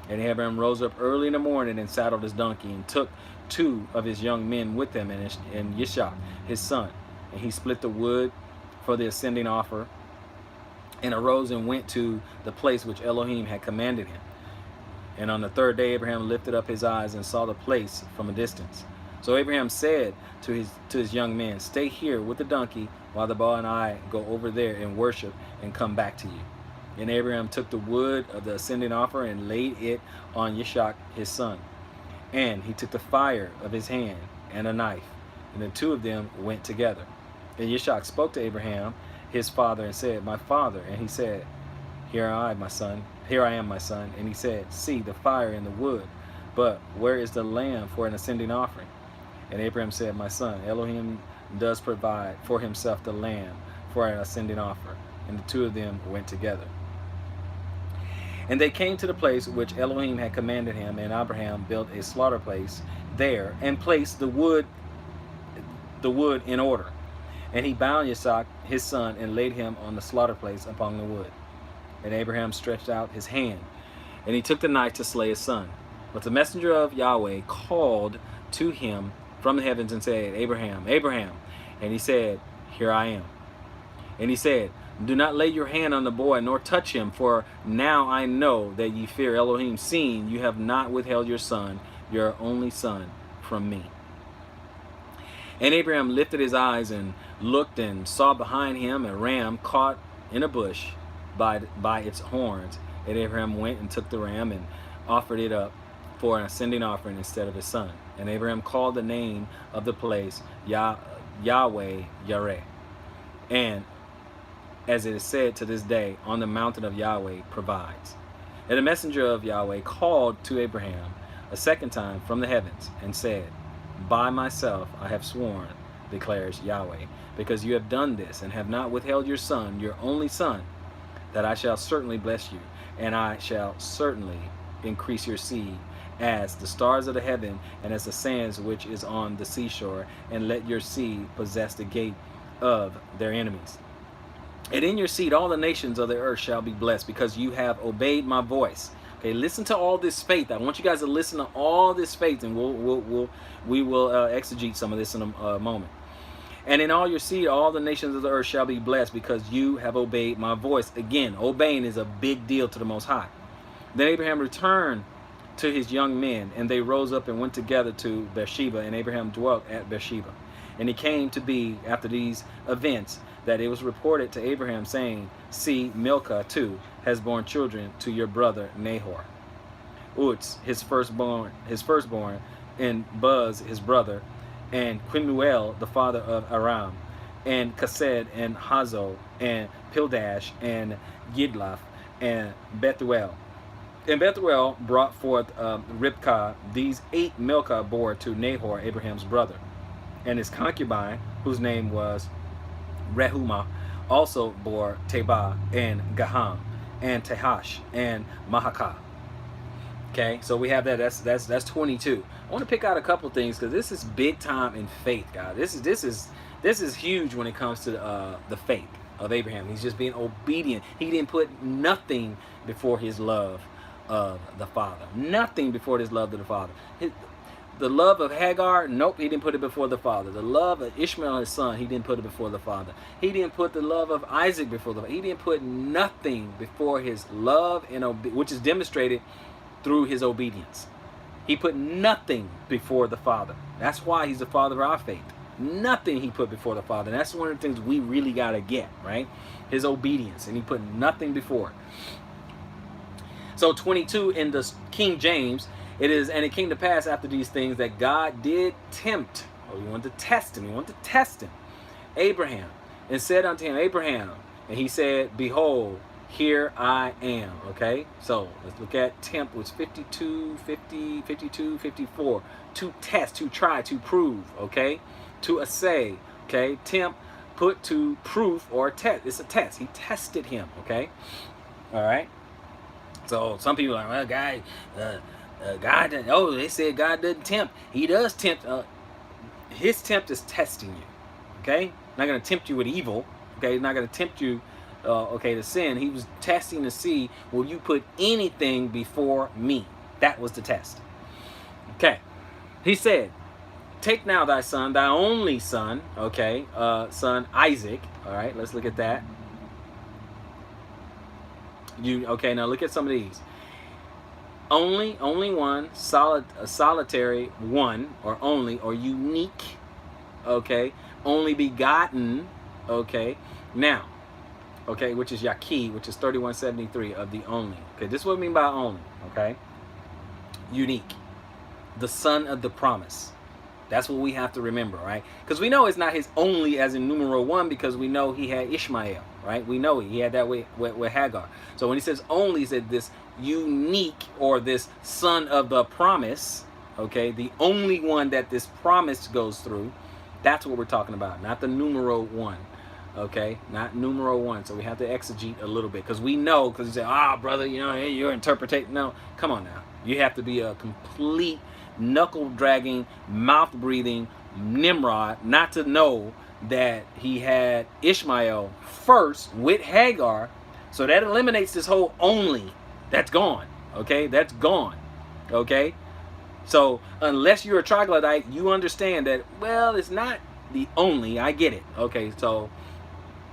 And Abraham rose up early in the morning and saddled his donkey and took 2 of his young men with him and Yitzhak, his son. And he split the wood for the ascending offer and arose and went to the place which Elohim had commanded him. And on the 3rd day, Abraham lifted up his eyes and saw the place from a distance. So Abraham said to his young men, stay here with the donkey while the boy and I go over there and worship and come back to you. And Abraham took the wood of the ascending offer and laid it on Yitzhak, his son. And he took the fire of his hand and a knife, and the 2 of them went together. And Yitzhak spoke to Abraham, his father, and said, my father. And he said, here I am, my son. And he said, see the fire and the wood, but where is the lamb for an ascending offering? And Abraham said, my son, Elohim does provide for himself the lamb for an ascending offer. And the 2 of them went together. And they came to the place which Elohim had commanded him, and Abraham built a slaughter place there and placed the wood in order. And he bound Yitzhak, his son, and laid him on the slaughter place upon the wood. And Abraham stretched out his hand, and he took the knife to slay his son. But the messenger of Yahweh called to him from the heavens and said, Abraham, Abraham. And he said, here I am. And he said, do not lay your hand on the boy, nor touch him, for now I know that ye fear Elohim, seeing you have not withheld your son, your only son, from me. And Abraham lifted his eyes and looked, and saw behind him a ram caught in a bush by its horns. And Abraham went and took the ram and offered it up for an ascending offering instead of his son. And Abraham called the name of the place Yahweh Yareh. And as it is said to this day, on the mountain of Yahweh provides. And the messenger of Yahweh called to Abraham a second time from the heavens and said, by myself I have sworn, declares Yahweh, because you have done this and have not withheld your son, your only son, that I shall certainly bless you, and I shall certainly increase your seed as the stars of the heaven and as the sands which is on the seashore, and let your seed possess the gate of their enemies. And in your seed all the nations of the earth shall be blessed, because you have obeyed my voice. Okay, listen to all this faith. I want you guys to listen to all this faith, and we will exegete some of this in a moment. And in all your seed, all the nations of the earth shall be blessed, because you have obeyed my voice. Again, obeying is a big deal to the Most High. Then Abraham returned to his young men, and they rose up and went together to Beersheba, and Abraham dwelt at Beersheba. And it came to be after these events that it was reported to Abraham, saying, see, Milcah too has borne children to your brother Nahor. Uz, his firstborn, and Buz, his brother, and Quimuel, the father of Aram, and Chesed, and Hazo, and Pildash, and Gidlaph, and Bethuel. And Bethuel brought forth Ribkah. These 8 Milcah bore to Nahor, Abraham's brother, and his concubine, whose name was Rehumah also bore Tebah and Gaham and Tehash and Mahakah. Okay, so we have that. That's 22. I want to pick out a couple things because this is big time in faith, guys. This is huge when it comes to the faith of Abraham. He's just being obedient. He didn't put nothing before his love of the Father. Nothing before his love of the Father. The love of Hagar, nope, he didn't put it before the Father. The love of Ishmael, his son, he didn't put it before the Father. He didn't put the love of Isaac before the Father. He didn't put nothing before his love, which is demonstrated through his obedience. He put nothing before the Father. That's why he's the father of our faith. Nothing he put before the Father. And that's one of the things we really got to get, right? His obedience. And he put nothing before. So 22 in the King James, it is, and it came to pass after these things that God did tempt. Oh, he wanted to test him. He wanted to test him. Abraham, and said unto him, Abraham. And he said, behold, here I am. Okay, so let's look at tempt, was 52, 50, 52, 54. To test, to try, to prove. Okay, to assay. Okay, tempt, put to proof or test. It's a test. He tested him. Okay, all right. So some people are like, well, God, they said God doesn't tempt. He does tempt. His tempt is testing you. Okay, not going to tempt you with evil. Okay, he's not going to tempt you. To sin. He was testing to see, will you put anything before me? That was the test. Okay. He said, take now thy son, thy only son, okay, son Isaac. All right, let's look at that. Okay, now look at some of these. Only one, solitary one, or only, or unique, okay, only begotten, okay, now, okay, which is Yaqi, which is 3173 of the only. Okay, this is what I mean by only, okay? Unique. The son of the promise. That's what we have to remember, right? Because we know it's not his only as in numero one, because we know he had Ishmael, right? We know he had that with Hagar. So when he says only, he said this unique, or this son of the promise, okay? The only one that this promise goes through. That's what we're talking about, not the numero one. Okay, not numero one. So we have to exegete a little bit, because we know, because you say, brother, hey, you're interpreting. No, come on now. You have to be a complete knuckle-dragging, mouth-breathing Nimrod not to know that he had Ishmael first with Hagar. So that eliminates this whole only. That's gone. Okay, that's gone. Okay, so unless you're a troglodyte, you understand that, well, it's not the only. I get it. Okay, so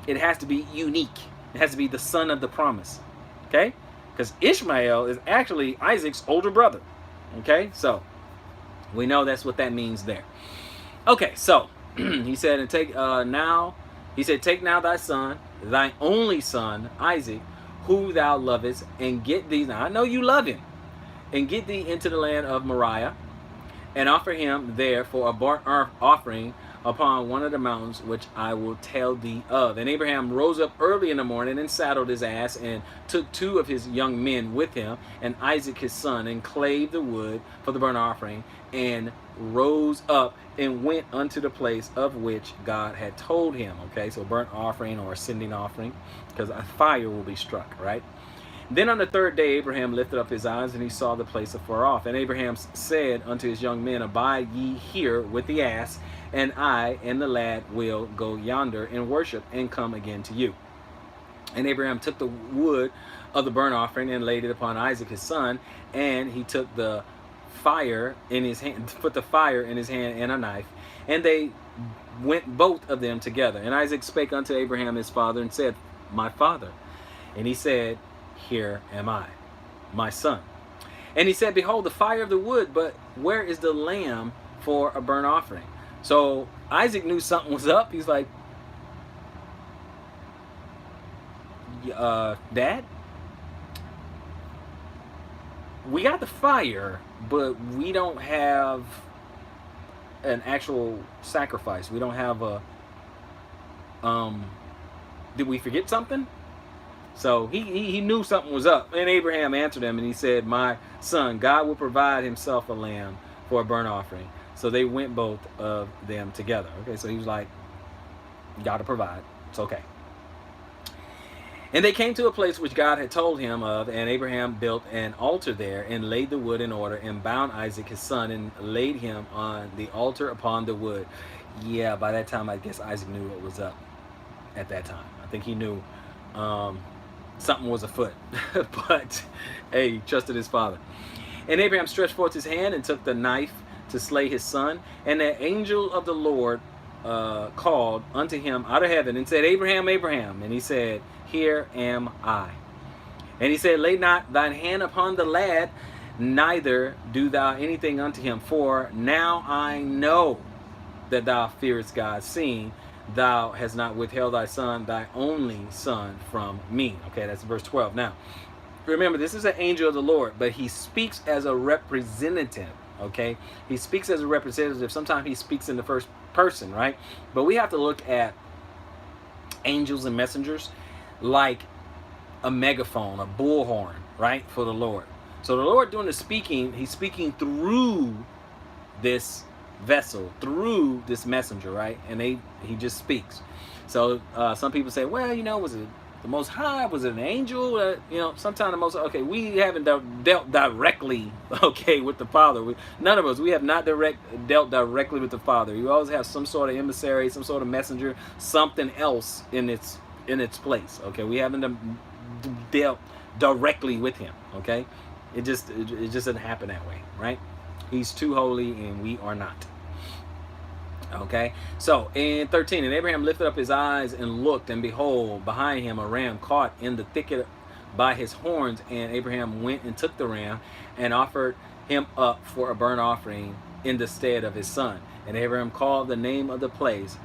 it has to be unique. It has to be the son of the promise. Okay? Because Ishmael is actually Isaac's older brother. Okay? So we know that's what that means there. Okay, so he said, and take now thy son, thy only son, Isaac, who thou lovest, and get thee. Now I know you love him, and get thee into the land of Moriah, and offer him there for a burnt offering upon one of the mountains which I will tell thee of. And Abraham rose up early in the morning and saddled his ass, and took 2 of his young men with him, and Isaac his son, and clave the wood for the burnt offering, and rose up and went unto the place of which God had told him. Okay, so burnt offering or ascending offering, because a fire will be struck, right? Then on the 3rd day Abraham lifted up his eyes, and he saw the place afar off. And Abraham said unto his young men, abide ye here with the ass, and I and the lad will go yonder and worship, and come again to you. And Abraham took the wood of the burnt offering, and laid it upon Isaac his son, and he took the fire in his hand, put the fire in his hand, and a knife, and they went both of them together. And Isaac spake unto Abraham his father, and said, my father. And he said, here am I, my son. And he said, behold, the fire of the wood, but where is the lamb for a burnt offering? So Isaac knew something was up. He's like, Dad, we got the fire, but we don't have an actual sacrifice. We don't have a, did we forget something? So he knew something was up. And Abraham answered him, and he said, my son, God will provide himself a lamb for a burnt offering. So they went both of them together. Okay, so he was like, God to provide. It's okay. And they came to a place which God had told him of, and Abraham built an altar there and laid the wood in order and bound Isaac his son and laid him on the altar upon the wood. Yeah, by that time I guess Isaac knew what was up at that time. I think he knew something was afoot. But hey, he trusted his father. And Abraham stretched forth his hand and took the knife to slay his son. And the angel of the Lord called unto him out of heaven and said, Abraham, Abraham. And he said, Here am I. And he said, Lay not thine hand upon the lad, neither do thou anything unto him. For now I know that thou fearest God, seeing thou hast not withheld thy son, thy only son, from me. Okay, that's verse 12. Now, remember, this is an angel of the Lord, but he speaks as a representative. Okay, he speaks as a representative. Sometimes he speaks in the first person, right? But we have to look at angels and messengers like a megaphone, a bullhorn, right, for the Lord. So the Lord doing the speaking, he's speaking through this vessel, through this messenger, right? And he just speaks. So some people say, well, you know, was it the Most High? Was it an angel? You know, sometimes the Most, okay, we haven't dealt directly, okay, with the Father. None of us, we have not dealt directly with the Father. You always have some sort of emissary, some sort of messenger, something else in its place, okay? We haven't dealt directly with him, okay? It just doesn't happen that way, right? He's too holy and we are not. Okay, so in 13, and Abraham lifted up his eyes and looked, and behold, behind him a ram caught in the thicket by his horns. And Abraham went and took the ram and offered him up for a burnt offering in the stead of his son. And Abraham called the name of the place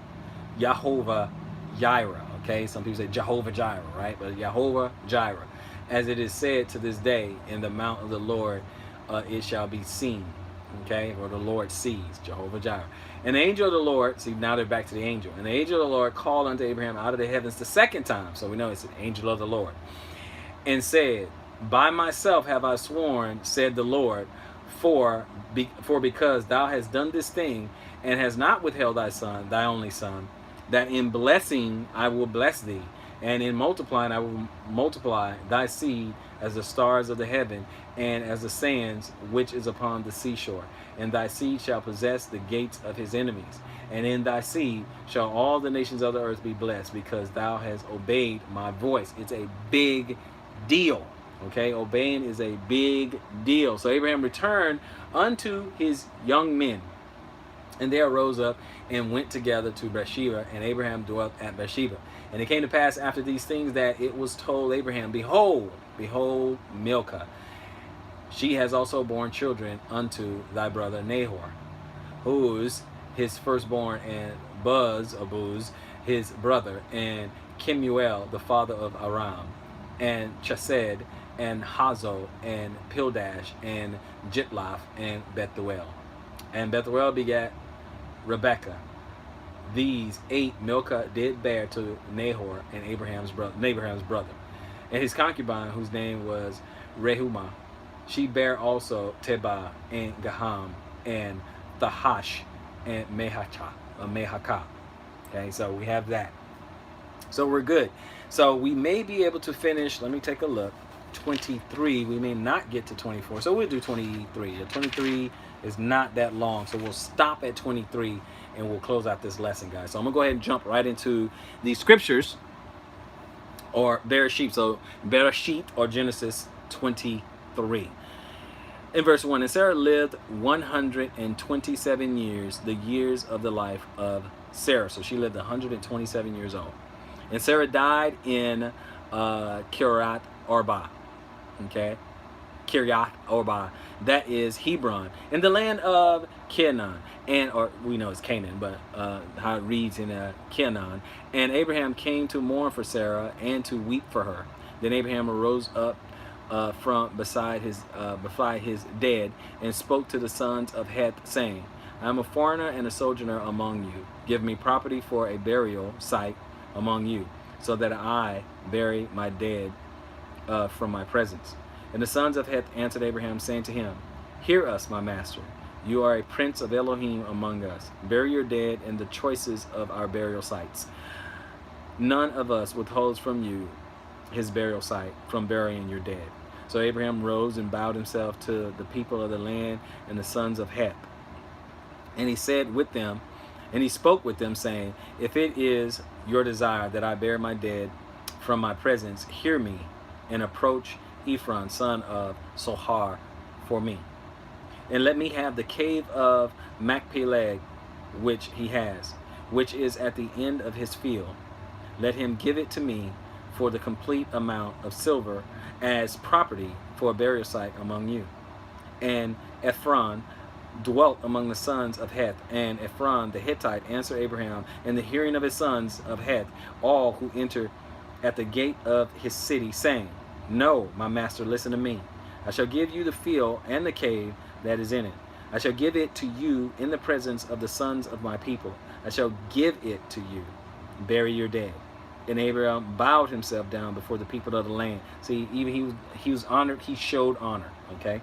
Jehovah Jireh. Okay, some people say Jehovah Jireh, right? But Jehovah Jireh, as it is said to this day, in the mount of the Lord it shall be seen. Okay, or the Lord sees, Jehovah Jireh. And the angel of the Lord, see, now they're back to the angel. And the angel of the Lord called unto Abraham out of the heavens the second time. So we know it's an angel of the Lord. And said, By myself have I sworn, said the Lord, for because thou hast done this thing, and hast not withheld thy son, thy only son, that in blessing I will bless thee, and in multiplying I will multiply thy seed as the stars of the heaven, and as the sands which is upon the seashore. And thy seed shall possess the gates of his enemies. And in thy seed shall all the nations of the earth be blessed, because thou hast obeyed my voice. It's a big deal. Okay, obeying is a big deal. So Abraham returned unto his young men, and they arose up and went together to Beersheba, and Abraham dwelt at Beersheba. And it came to pass after these things that it was told Abraham, Behold, Milcah, she has also borne children unto thy brother Nahor, who's his firstborn, and Buz his brother, and Kemuel the father of Aram, and Chesed, and Hazo, and Pildash, and Jitlath, and Bethuel. And Bethuel begat Rebekah. These 8 Milcah did bear to Nahor, and Abraham's brother. And his concubine, whose name was Rehumah, she bare also Tebah, and Gaham, and Thahash, and Mehakah. Okay, so we have that. So we're good. So we may be able to finish, let me take a look, 23. We may not get to 24. So we'll do 23. 23 is not that long. So we'll stop at 23 and we'll close out this lesson, guys. So I'm going to go ahead and jump right into the scriptures, or Bereshit. So Bereshit, or Genesis 23. In verse 1, and Sarah lived 127 years, the years of the life of Sarah. So she lived 127 years old. And Sarah died in Kiryat Arba. Okay? Kiryat Arba. That is Hebron. In the land of Canaan. Or we know it's Canaan, but how it reads in Canaan. And Abraham came to mourn for Sarah and to weep for her. Then Abraham arose up from beside his dead, and spoke to the sons of Heth, saying, I am a foreigner and a sojourner among you. Give me property for a burial site among you, so that I bury my dead from my presence. And the sons of Heth answered Abraham, saying to him, Hear us, my master. You are a prince of Elohim among us. Bury your dead in the choicest of our burial sites. None of us withholds from you his burial site from burying your dead. So Abraham rose and bowed himself to the people of the land and the sons of Heth. And he said with them, and he spoke with them, saying, if it is your desire that I bear my dead from my presence, hear me, and approach Ephron, son of Sohar, for me. And let me have the cave of Machpelah, which he has, which is at the end of his field. Let him give it to me for the complete amount of silver as property for a burial site among you. And Ephron dwelt among the sons of Heth, and Ephron the Hittite answered Abraham in the hearing of his sons of Heth, all who entered at the gate of his city, saying, no, my master, listen to me. I shall give you the field and the cave that is in it. I shall give it to you in the presence of the sons of my people. I shall give it to you. Bury your dead. And Abraham bowed himself down before the people of the land. See, even he was honored. He showed honor. Okay.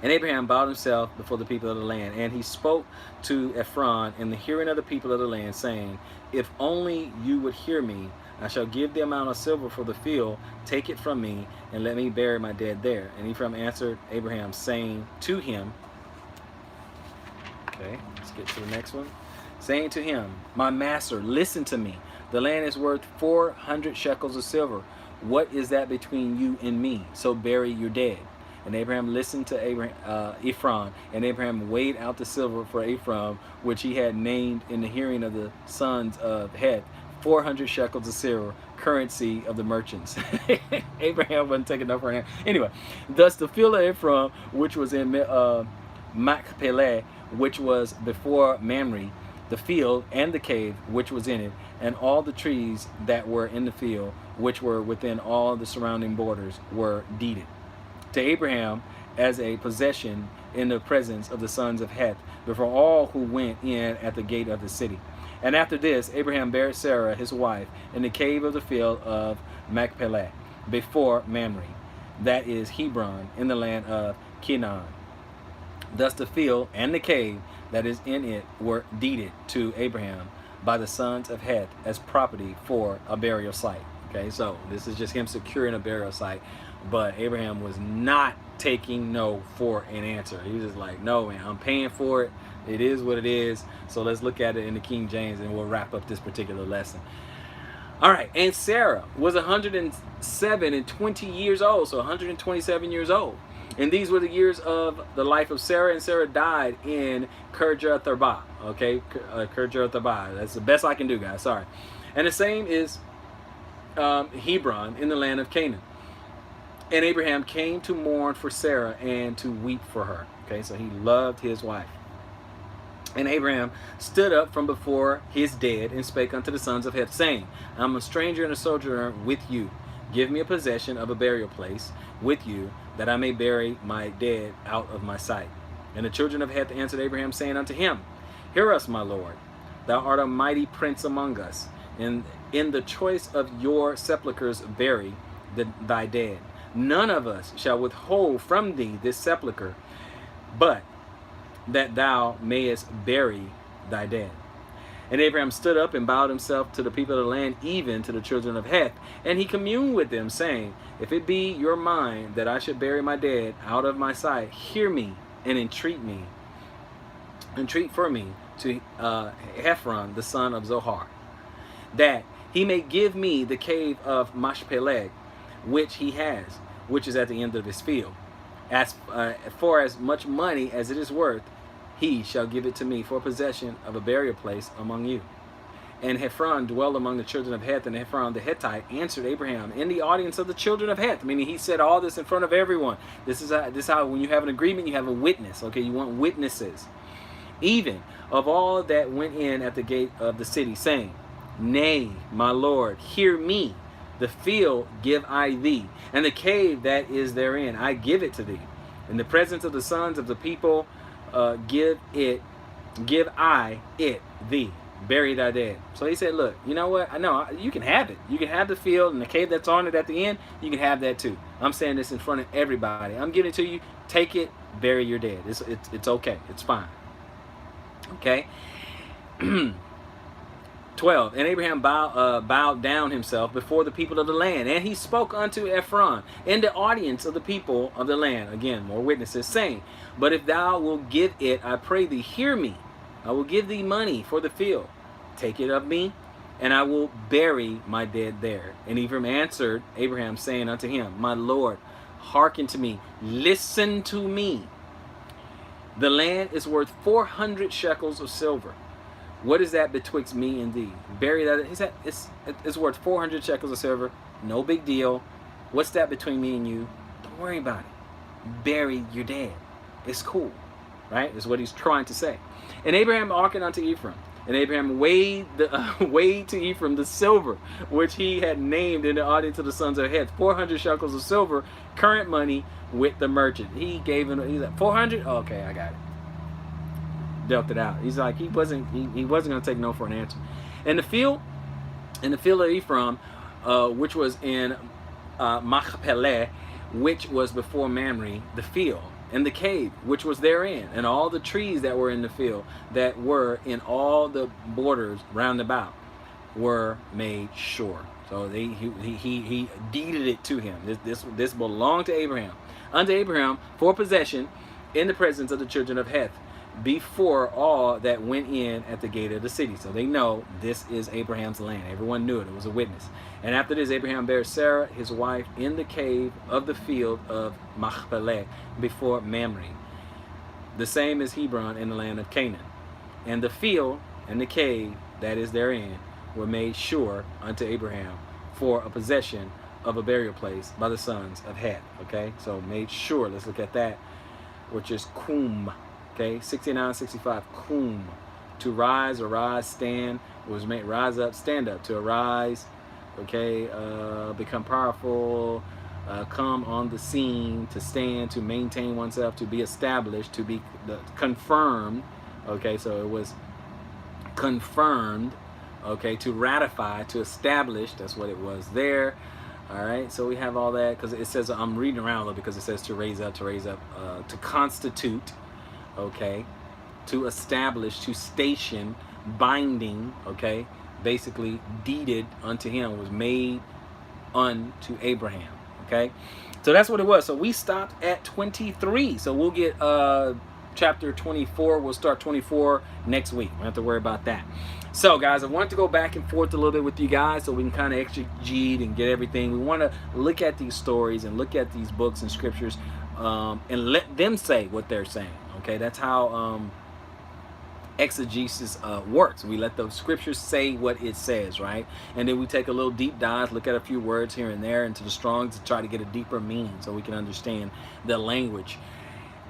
And Abraham bowed himself before the people of the land, and he spoke to Ephron in the hearing of the people of the land, saying, if only you would hear me, I shall give the amount of silver for the field, take it from me, and let me bury my dead there. And Ephron answered Abraham, saying to him, okay, let's get to the next one. Saying to him, my master, listen to me. The land is worth 400 shekels of silver. What is that between you and me? So bury your dead. And Abraham listened to Ephron, and Abraham weighed out the silver for Ephron, which he had named in the hearing of the sons of Heth, 400 shekels of silver, currency of the merchants. Abraham wasn't taking enough for him. Anyway, thus the field of Ephron, which was in Machpelah, which was before Mamre, the field and the cave which was in it, and all the trees that were in the field, which were within all the surrounding borders, were deeded to Abraham as a possession in the presence of the sons of Heth, before all who went in at the gate of the city. And after this, Abraham buried Sarah, his wife, in the cave of the field of Machpelah, before Mamre, that is Hebron, in the land of Canaan. Thus the field and the cave that is in it were deeded to Abraham by the sons of Heth as property for a burial site. Okay, so this is just him securing a burial site. But Abraham was not taking no for an answer. He was just like, no, man, I'm paying for it. It is what it is. So let's look at it in the King James, and we'll wrap up this particular lesson. All right, and Sarah was 107 and 20 years old, so 127 years old. And these were the years of the life of Sarah, and Sarah died in Kirjath Arba. Okay, Kirjath Arba. That's the best I can do, guys. Sorry. And the same is Hebron in the land of Canaan. And Abraham came to mourn for Sarah and to weep for her. Okay, so he loved his wife. And Abraham stood up from before his dead and spake unto the sons of Heth, saying, I am a stranger and a sojourner with you. Give me a possession of a burial place with you, that I may bury my dead out of my sight. And the children of Heth answered Abraham, saying unto him, hear us, my Lord. Thou art a mighty prince among us, and in the choice of your sepulchres bury thy dead. None of us shall withhold from thee this sepulchre, but that thou mayest bury thy dead. And Abraham stood up and bowed himself to the people of the land, even to the children of Heth. And he communed with them, saying, if it be your mind that I should bury my dead out of my sight, hear me and entreat for me to Ephron, the son of Zohar, that he may give me the cave of Machpelah, which he has, which is at the end of his field. As for as much money as it is worth, he shall give it to me for possession of a burial place among you. And Ephron dwelled among the children of Heth, and Ephron the Hittite answered Abraham in the audience of the children of Heth. Meaning he said all this in front of everyone. This is how when you have an agreement, you have a witness. Okay, you want witnesses. Even of all that went in at the gate of the city, saying, nay, my Lord, hear me. The field give I thee, and the cave that is therein, I give it to thee. In the presence of the sons of the people, give I it thee. Bury thy dead. So he said, look, you know what? I know you can have it. You can have the field and the cave that's on it at the end. You can have that too. I'm saying this in front of everybody. I'm giving it to you. Take it. Bury your dead. It's okay. It's fine. Okay. 12. And Abraham bowed down himself before the people of the land, and he spoke unto Ephron in the audience of the people of the land. Again, more witnesses, saying, But if thou wilt give it, I pray thee, hear me. I will give thee money for the field. Take it of me, and I will bury my dead there. And Ephraim answered Abraham, saying unto him, My Lord, hearken to me, listen to me. The land is worth 400 shekels of silver. What is that betwixt me and thee? Bury that. He said it's worth 400 shekels of silver. No big deal. What's that between me and you? Don't worry about it. Bury your dead. It's cool, right? Is what he's trying to say. And Abraham hearkened unto Ephraim, and Abraham weighed to Ephraim the silver which he had named in the audience of the sons of Heth, 400 shekels of silver, current money, with the merchant. He gave him. He's like 400. Okay, I got it. Dealt it out. He's like he wasn't going to take no for an answer. And the field of Ephraim, which was in Machpelah, which was before Mamre, the field, and the cave which was therein, and all the trees that were in the field that were in all the borders round about, were made sure. So he deeded it to him. This belonged to Abraham, unto Abraham for possession, in the presence of the children of Heth, before all that went in at the gate of the city. So they know this is Abraham's land. Everyone knew it. It was a witness. And after this, Abraham bare Sarah, his wife, in the cave of the field of Machpelah, before Mamre. The same as Hebron in the land of Canaan. And the field and the cave that is therein were made sure unto Abraham for a possession of a burial place by the sons of Heth. Okay, so made sure. Let's look at that, which is Kum. Okay, 69, 65, Kum. To rise, arise, stand. It was made rise up, stand up. To arise, okay, become powerful, come on the scene, to stand, to maintain oneself, to be established, to be confirmed. Okay, so it was confirmed. Okay, to ratify, to establish. That's what it was there. All right, so we have all that, because it says, I'm reading around a little, because it says to raise up, to constitute. Okay, to establish, to station, binding. Okay, basically deeded unto him, was made unto Abraham. Okay, so that's what it was. So we stopped at 23. So we'll get chapter 24. We'll start 24 next week. We don't have to worry about that. So guys, I wanted to go back and forth a little bit with you guys so we can kind of exegete and get everything. We want to look at these stories and look at these books and scriptures, and let them say what they're saying. Okay, that's how exegesis works. We let the scriptures say what it says, right? And then we take a little deep dive, look at a few words here and there into the Strong's to try to get a deeper meaning so we can understand the language.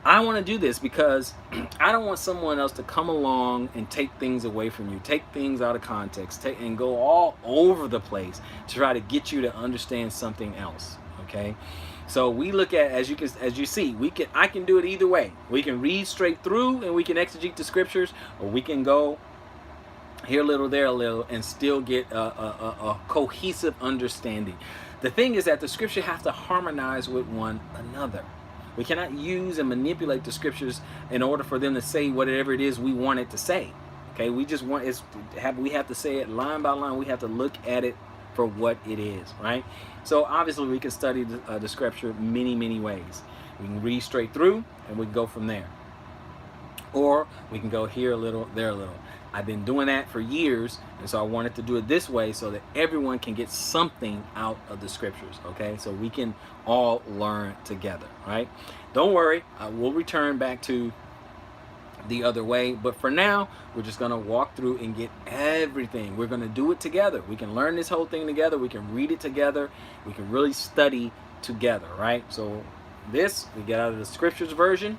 I want to do this because I don't want someone else to come along and take things away from you, take things out of context, and go all over the place to try to get you to understand something else. Okay, so we look at, as you see, I can do it either way. We can read straight through and we can exegete the scriptures, or we can go here a little, there a little, and still get a cohesive understanding. The thing is that the scripture have to harmonize with one another. We cannot use and manipulate the scriptures in order for them to say whatever it is we want it to say. Okay, we have to say it line by line. We have to look at it for what it is, right? So obviously we can study the scripture many ways. We can read straight through and we can go from there, or we can go here a little, there a little. I've been doing that for years, and so I wanted to do it this way so that everyone can get something out of the scriptures. Okay, so we can all learn together, right? Don't worry, I will return back to the other way, but for now we're just going to walk through and get everything. We're going to do it together. We can learn this whole thing together. We can read it together. We can really study together, right? So this we get out of the scriptures version,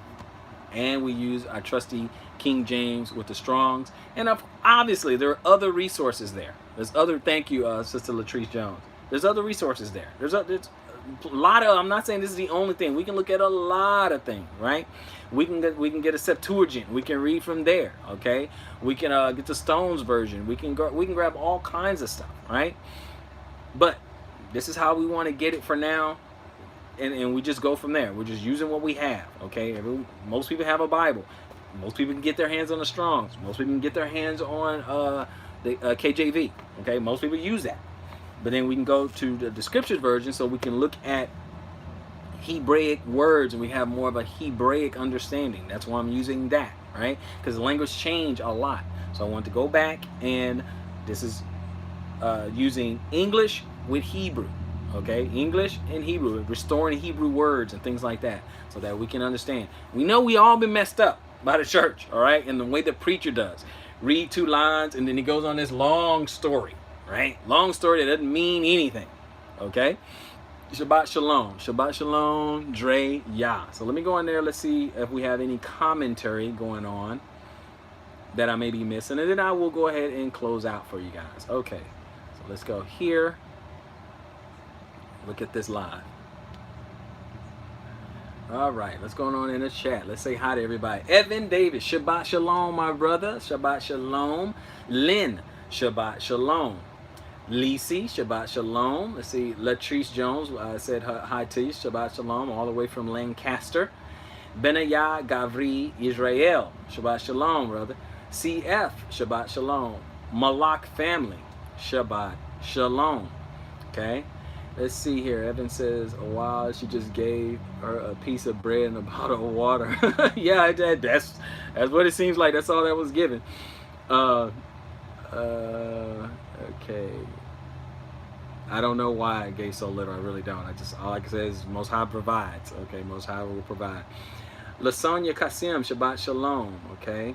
and we use our trusty King James with the Strongs. And obviously there are other resources there. There's other, thank you, Sister Latrice Jones. There's other resources there. There's a lot of, I'm not saying this is the only thing. We can look at a lot of things, right? We can get a Septuagint. We can read from there, okay? We can get the Stones version. We can grab all kinds of stuff, right? But this is how we want to get it for now. And we just go from there. We're just using what we have, okay? Most people have a Bible. Most people can get their hands on the Strongs. Most people can get their hands on the KJV. Okay, most people use that. But then we can go to the Scriptures version so we can look at Hebraic words and we have more of a Hebraic understanding. That's why I'm using that, right? Because the language change a lot. So I want to go back, and this is using English with Hebrew. Okay, English and Hebrew, restoring Hebrew words and things like that, so that we can understand. We know we all been messed up by the church, all right, and the way the preacher does. Read 2 lines, and then he goes on this long story, right? Long story that doesn't mean anything, okay? Shabbat Shalom. Shabbat Shalom, Dre Yah. So let me go in there. Let's see if we have any commentary going on that I may be missing, and then I will go ahead and close out for you guys. Okay, so let's go here. Look at this live. All right, let's go on in the chat. Let's say hi to everybody. Evan Davis, Shabbat Shalom, my brother. Shabbat Shalom. Lynn, Shabbat Shalom. Lisi, Shabbat Shalom. Let's see, Latrice Jones, I said hi to you. Shabbat Shalom, all the way from Lancaster. Benaya Gavri Israel, Shabbat Shalom, brother. CF, Shabbat Shalom. Malak family, Shabbat Shalom. Okay. Let's see here. Evan says, oh, wow, she just gave her a piece of bread and a bottle of water. Yeah, that's what it seems like. That's all that was given. Okay. I don't know why I gave so little. I really don't. All I can say is Most High provides. Okay, Most High will provide. Lasonia Kasim, Shabbat Shalom. Okay.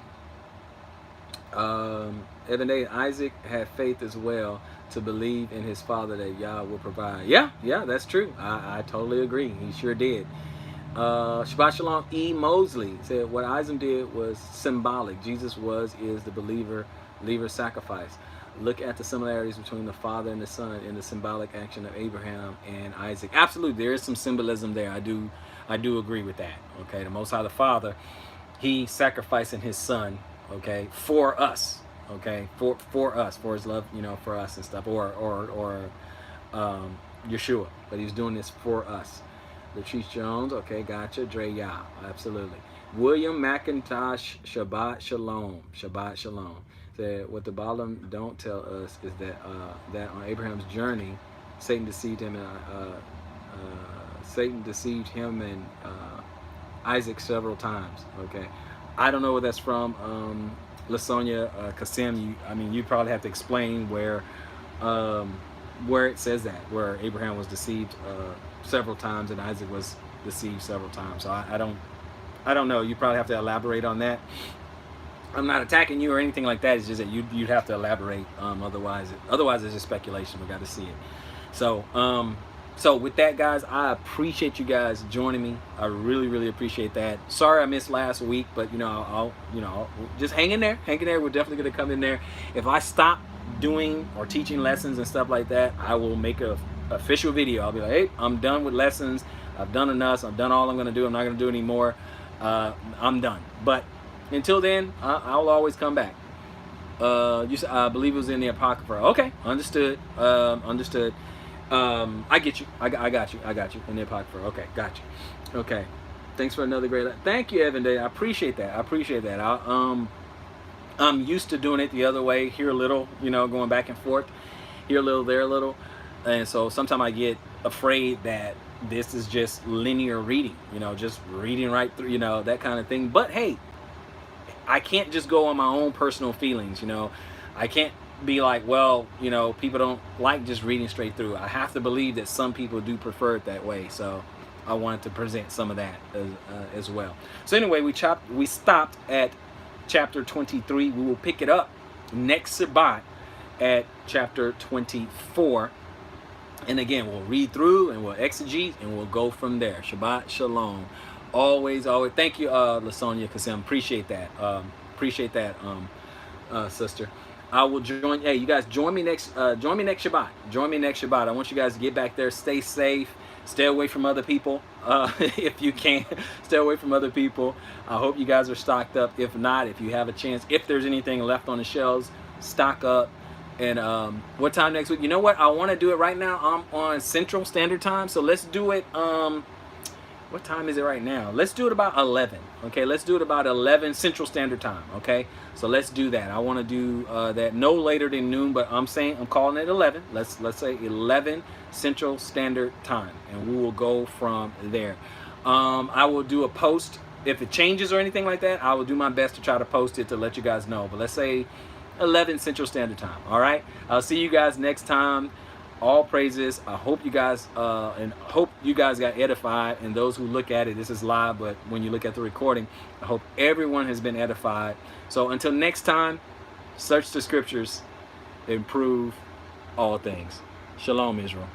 Evan Day, Isaac had faith as well to believe in his father that Yah will provide. Yeah, that's true. I totally agree. He sure did. Shabbat Shalom E. Mosley said what Isaac did was symbolic. Jesus is the believer sacrifice. Look at the similarities between the father and the son in the symbolic action of Abraham and Isaac. Absolutely, there is some symbolism there. I do agree with that. Okay, the Most High, the Father, he sacrificing his son, okay, for us. Okay, for us, for his love, for us and stuff, or Yeshua, but he's doing this for us. Latrice Jones, okay, gotcha. Dre Yah, absolutely. William McIntosh, Shabbat Shalom, Shabbat Shalom. Said what the Balaam don't tell us is that that on Abraham's journey, Satan deceived him and Isaac several times. Okay, I don't know where that's from. Lasonia Kasim, you probably have to explain where it says that, where Abraham was deceived several times and Isaac was deceived several times. So I don't know. You probably have to elaborate on that. I'm not attacking you or anything like that. It's just that you'd have to elaborate. Otherwise it's just speculation. We got to see it. So with that, guys, I appreciate you guys joining me. I really, really appreciate that. Sorry I missed last week, but I'll just hang in there. We're definitely gonna come in there. If I stop doing or teaching lessons and stuff like that, I will make a official video. I'll be like, hey, I'm done with lessons. I've done enough. I've done all I'm gonna do. I'm not gonna do anymore. I'm done. But until then, I'll always come back. I believe it was in the Apocrypha. Okay, understood. Understood. I get you. I got you. In the Apocrypha. Okay, got you. Okay. Thanks for another great. Thank you, Evan Day. I appreciate that. I'm used to doing it the other way. Here a little, going back and forth. Here a little, there a little, and so sometimes I get afraid that this is just linear reading. Just reading right through. That kind of thing. But hey, I can't just go on my own personal feelings. I can't be like, well, people don't like just reading straight through. I have to believe that some people do prefer it that way. So I wanted to present some of that as well. So anyway, we stopped at chapter 23. We will pick it up next Shabbat at chapter 24. And again, we'll read through and we'll exegete and we'll go from there. Shabbat Shalom. Always. Thank you, Lasonia Kasim. Appreciate that. Sister. I will join. Hey, you guys, join me next Shabbat. Join me next Shabbat. I want you guys to get back there. Stay safe. Stay away from other people. If you can, stay away from other people. I hope you guys are stocked up. If not, if you have a chance, if there's anything left on the shelves, stock up. And what time next week? You know what? I want to do it right now. I'm on Central Standard Time, so let's do it. what time is it right now? Let's do it about 11. Okay, let's do it about 11 Central Standard Time. Okay, so let's do that. I want to do that no later than noon, but I'm calling it 11. Let's say 11 Central Standard Time, and we will go from there. I will do a post if it changes or anything like that. I will do my best to try to post it to let you guys know. But let's say 11 Central Standard Time. All right. I'll see you guys next time. All praises. I hope you guys got edified, and those who look at it, this is live, but when you look at the recording, I hope everyone has been edified. So until next time, search the scriptures, improve all things. Shalom, Israel.